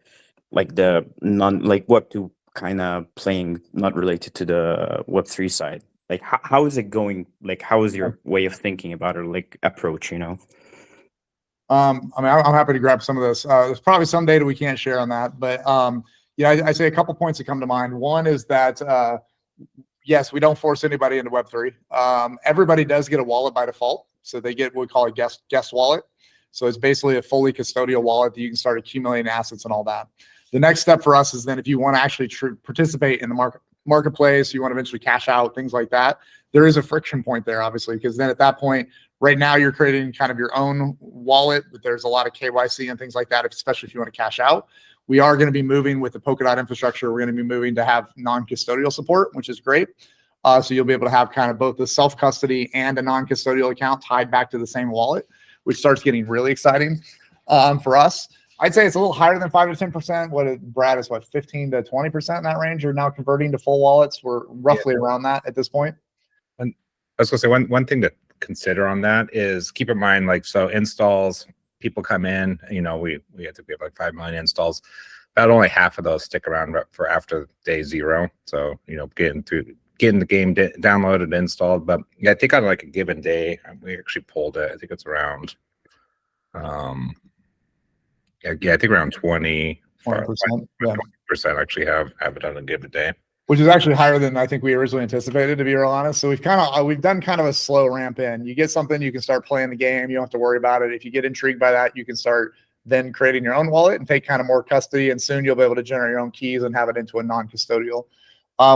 Web2 kind of playing, not related to the Web3 side? Like, how is it going? Like, how is your way of thinking about it, approach, I mean, I'm happy to grab some of this. There's probably some data we can't share on that, but I say a couple points that come to mind. One is that, yes, we don't force anybody into Web3. Everybody does get a wallet by default. So they get what we call a guest wallet. So it's basically a fully custodial wallet that you can start accumulating assets and all that. The next step for us is then, if you want to actually participate in the marketplace, you want to eventually cash out, things like that, there is a friction point there, obviously, because then at that point, right now you're creating kind of your own wallet, but there's a lot of KYC and things like that, especially if you want to cash out. We are going to be moving with the Polkadot infrastructure. We're going to be moving to have non-custodial support, which is great. So you'll be able to have kind of both the self-custody and a non-custodial account tied back to the same wallet, which starts getting really exciting for us. I'd say it's a little higher than 5 to 10%. Brad is 15 to 20% in that range are now converting to full wallets. We're roughly around that at this point. And I was going to say one thing to consider on that is, keep in mind, so installs, people come in, we have 5 million installs. About only half of those stick around for after day 0. So, getting through getting the game downloaded, installed. But yeah, I think on like a given day, we actually pulled it. I think it's around, yeah, I think around 20%. 20% actually have it on a given day, which is actually higher than I think we originally anticipated, to be real honest. So we've done kind of a slow ramp in. You get something, you can start playing the game. You don't have to worry about it. If you get intrigued by that, you can start then creating your own wallet and take kind of more custody. And soon you'll be able to generate your own keys and have it into a non-custodial.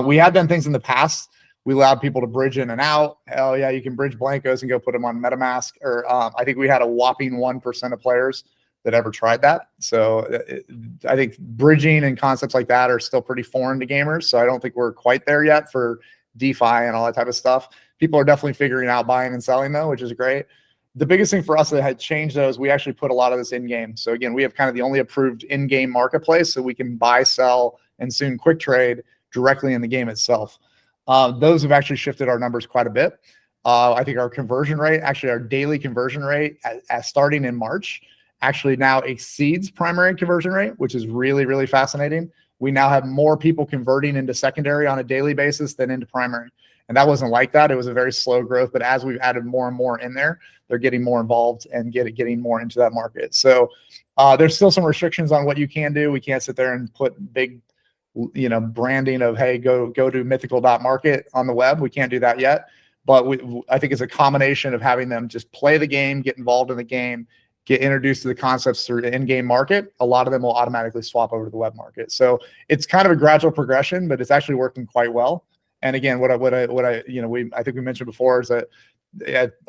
We have done things in the past. We allowed people to bridge in and out. Hell yeah, you can bridge Blancos and go put them on MetaMask. Or I think we had a whopping 1% of players that ever tried that. So I think bridging and concepts like that are still pretty foreign to gamers. So I don't think we're quite there yet for DeFi and all that type of stuff. People are definitely figuring out buying and selling though, which is great. The biggest thing for us that had changed though is we actually put a lot of this in game. So again, we have kind of the only approved in-game marketplace, so we can buy, sell, and soon quick trade directly in the game itself. Those have actually shifted our numbers quite a bit. I think our conversion rate, actually our daily conversion rate starting in March, actually now exceeds primary conversion rate, which is really, really fascinating. We now have more people converting into secondary on a daily basis than into primary. And that wasn't like that. It was a very slow growth, but as we've added more and more in there, they're getting more involved and getting more into that market. So there's still some restrictions on what you can do. We can't sit there and put big, branding of, hey, go to mythical.market on the web. We can't do that yet. But I think it's a combination of having them just play the game, get involved in the game, get introduced to the concepts through the in-game market. A lot of them will automatically swap over to the web market. So it's kind of a gradual progression, but it's actually working quite well. And again, I think we mentioned before is that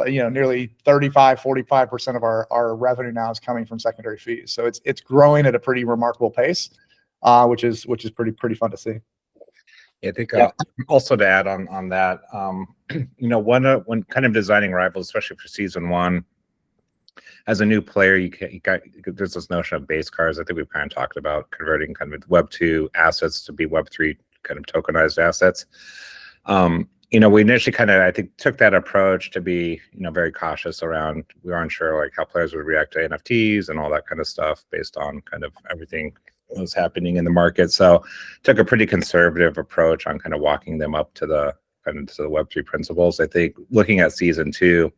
nearly 45% of our revenue now is coming from secondary fees. So it's growing at a pretty remarkable pace, which is pretty fun to see. Yeah, I think also to add on that, when kind of designing Rivals, especially for season 1, as a new player, there's this notion of base cards. I think we've kind of talked about converting kind of Web 2 assets to be Web 3 kind of tokenized assets. We initially kind of, I think, took that approach to be, very cautious around, we weren't sure like how players would react to NFTs and all that kind of stuff based on kind of everything that was happening in the market. So took a pretty conservative approach on kind of walking them up to the Web 3 principles. I think looking at season 2,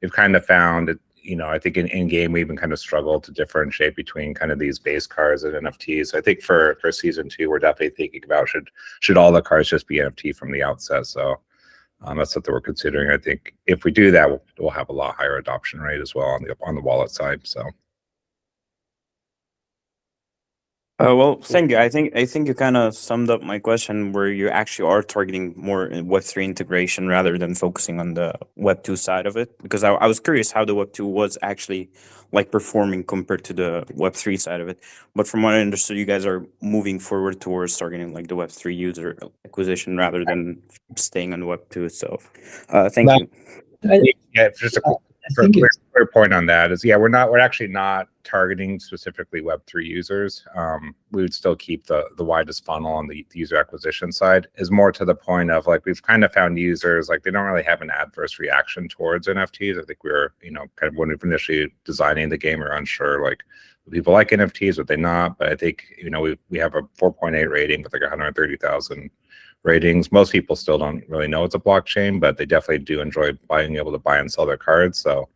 we've kind of found it, I think in game we even kind of struggled to differentiate between kind of these base cards and NFTs. So I think for season 2, we're definitely thinking about should all the cards just be NFT from the outset. So that's something we're considering. I think if we do that, we'll have a lot higher adoption rate as well on the wallet side. So. Well, thank you. I think you kind of summed up my question, where you actually are targeting more Web3 integration rather than focusing on the Web2 side of it. Because I was curious how the Web2 was actually like performing compared to the Web3 side of it. But from what I understood, you guys are moving forward towards targeting like the Web3 user acquisition rather than staying on the Web2 itself. Thank you. Yeah, just a clear point on that is, we're actually not targeting specifically Web3 users. We would still keep the widest funnel on the user acquisition side. Is more to the point of like, we've kind of found users like they don't really have an adverse reaction towards NFTs. I think we were, kind of when we were initially designing the game, we were unsure like, do people like NFTs, would they not? But I think, we have a 4.8 rating with like 130,000 ratings. Most people still don't really know it's a blockchain, but they definitely do enjoy being able to buy and sell their cards. So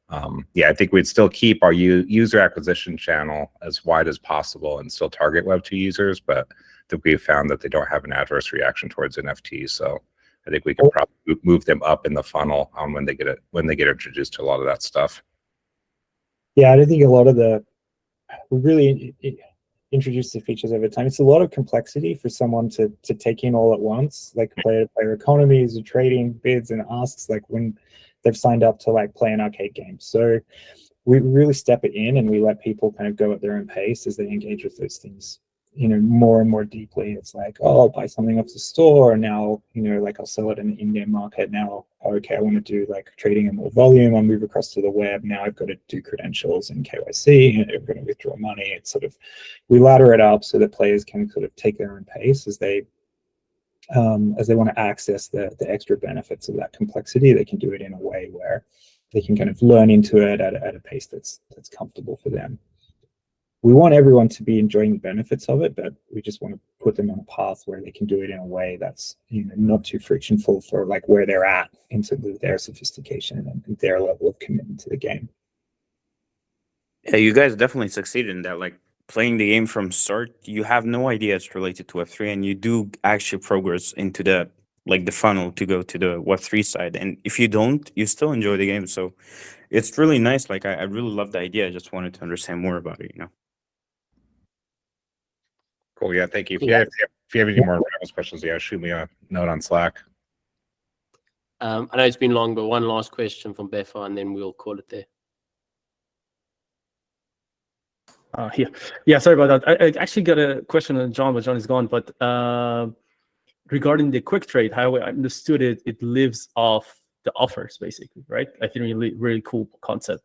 I think we'd still keep our user acquisition channel as wide as possible and still target Web2 users, but I think we've found that they don't have an adverse reaction towards NFTs. So I think we can probably move them up in the funnel when they get introduced to a lot of that stuff. Yeah, I don't think we really introduce the features over time. It's a lot of complexity for someone to take in all at once, like player-to-player economies, or trading bids and asks, like when they've signed up to like play an arcade game. So we really step it in and we let people kind of go at their own pace as they engage with those things, more and more deeply. It's like, oh, I'll buy something off the store, and now, like I'll sell it in the in-game market. Now, okay, I want to do like trading in more volume. I'll move across to the web. Now I've got to do credentials and KYC, and I'm going to withdraw money. It's sort of, we ladder it up so that players can sort of take their own pace as they want to access the extra benefits of that complexity. They can do it in a way where they can kind of learn into it at a pace that's comfortable for them. we want everyone to be enjoying the benefits of it, but we just want to put them on a path where they can do it in a way that's, you know, not too frictionful for like where they're at in terms of their sophistication and their level of commitment to the game. Yeah, you guys definitely succeeded in that. Like playing the game from start, you have no idea it's related to Web3, and you do actually progress into the funnel to go to the Web3 side. And if you don't, you still enjoy the game. So it's really nice. Like I really love the idea. I just wanted to understand more about it, you know. Cool. Yeah, thank you. If Yeah. you have any more questions, yeah, shoot me a note on Slack. I know it's been long, but one last question from Befa, and then we'll call it there. Yeah, sorry about that. I actually got a question on John, but John is gone. But regarding the quick trade, how I understood it, it lives off the offers, basically, right? I think really cool concept.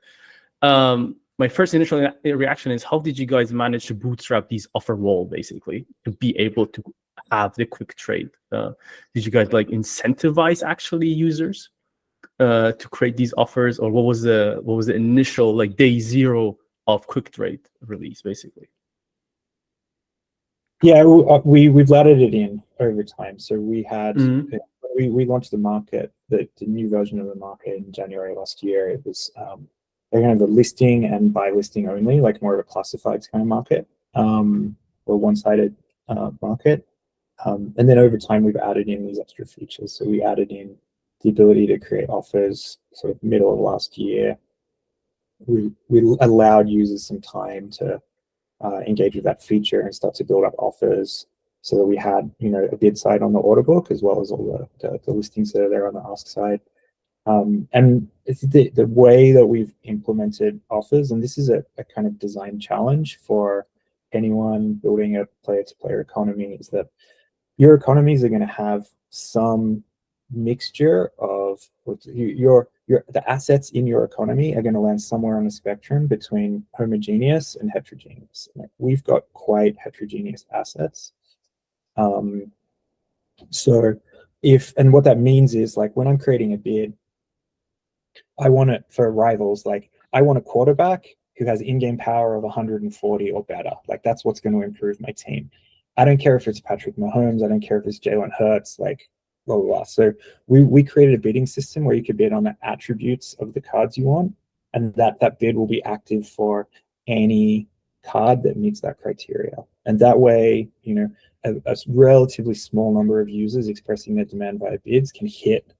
My first initial reaction is, how did you guys manage to bootstrap these offer wall, basically, to be able to have the quick trade? Did you guys like incentivize actually users to create these offers, or what was the initial like day zero of quick trade release, basically? Yeah, we've laddered it in over time. So we had we launched the market, the new version of the market in January last year. It was they're kind of a listing and by listing only, like more of a classifieds kind of market, or one-sided market. And then over time, we've added in these extra features. So we added in the ability to create offers sort of middle of last year. We allowed users some time to engage with that feature and start to build up offers, so that we had, you know, a bid side on the order book as well as all the listings that are there on the ask side. And it's the way that we've implemented offers, and this is a kind of design challenge for anyone building a player-to-player economy, is that your economies are going to have some mixture of the assets in your economy are going to land somewhere on the spectrum between homogeneous and heterogeneous. Like, we've got quite heterogeneous assets. So and what that means is, like, when I'm creating a bid, I want it for rivals. Like, I want a quarterback who has in-game power of 140 or better. Like, that's what's going to improve my team. I don't care if it's Patrick Mahomes. I don't care if it's Jalen Hurts. Like, blah, blah, blah. So we created a bidding system where you could bid on the attributes of the cards you want, and that bid will be active for any card that meets that criteria. And that way, you know, a relatively small number of users expressing their demand via bids can hit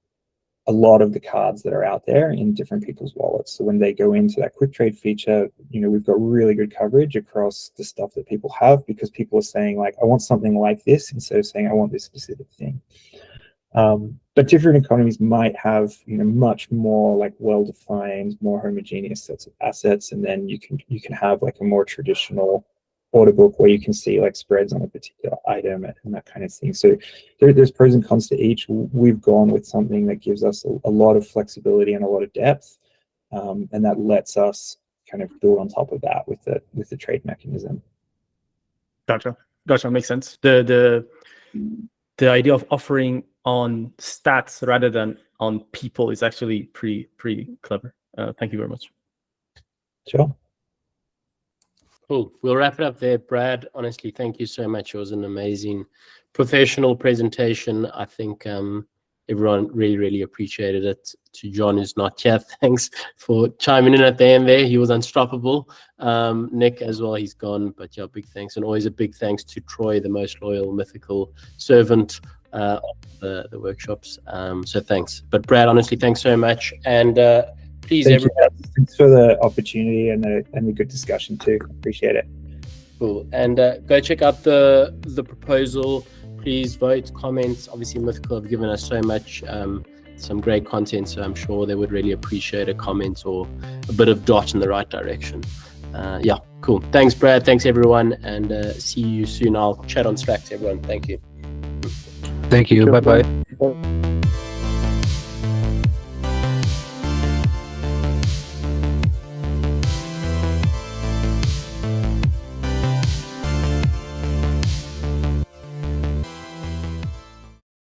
a lot of the cards that are out there in different people's wallets. So when they go into that quick trade feature, you know, we've got really good coverage across the stuff that people have, because people are saying, like, I want something like this, instead of saying I want this specific thing. But different economies might have, you know, much more like well-defined, more homogeneous sets of assets, and then you can have like a more traditional order book where you can see like spreads on a particular item and that kind of thing. So there's pros and cons to each. We've gone with something that gives us a lot of flexibility and a lot of depth, and that lets us kind of build on top of that with the trade mechanism. Gotcha, makes sense. The idea of offering on stats rather than on people is actually pretty clever. Thank you very much. Sure. Cool. We'll wrap it up there. Brad, honestly, thank you so much. It was an amazing professional presentation. I think everyone really appreciated it. To John, who's not here, thanks for chiming in at the end there. He was unstoppable. Nick as well, he's gone, but yeah, big thanks. And always a big thanks to Troy, the most loyal Mythical servant of the workshops. So thanks. But Brad, honestly, thanks so much. And please, everyone. Thanks for the opportunity and the good discussion too. Appreciate it. Cool. And go check out the proposal. Please vote, comment. Obviously, Mythical have given us so much, some great content, so I'm sure they would really appreciate a comment or a bit of dot in the right direction. Yeah, cool. Thanks, Brad. Thanks, everyone. And see you soon. I'll chat on Slack to everyone. Thank you. Thank you. Bye-bye.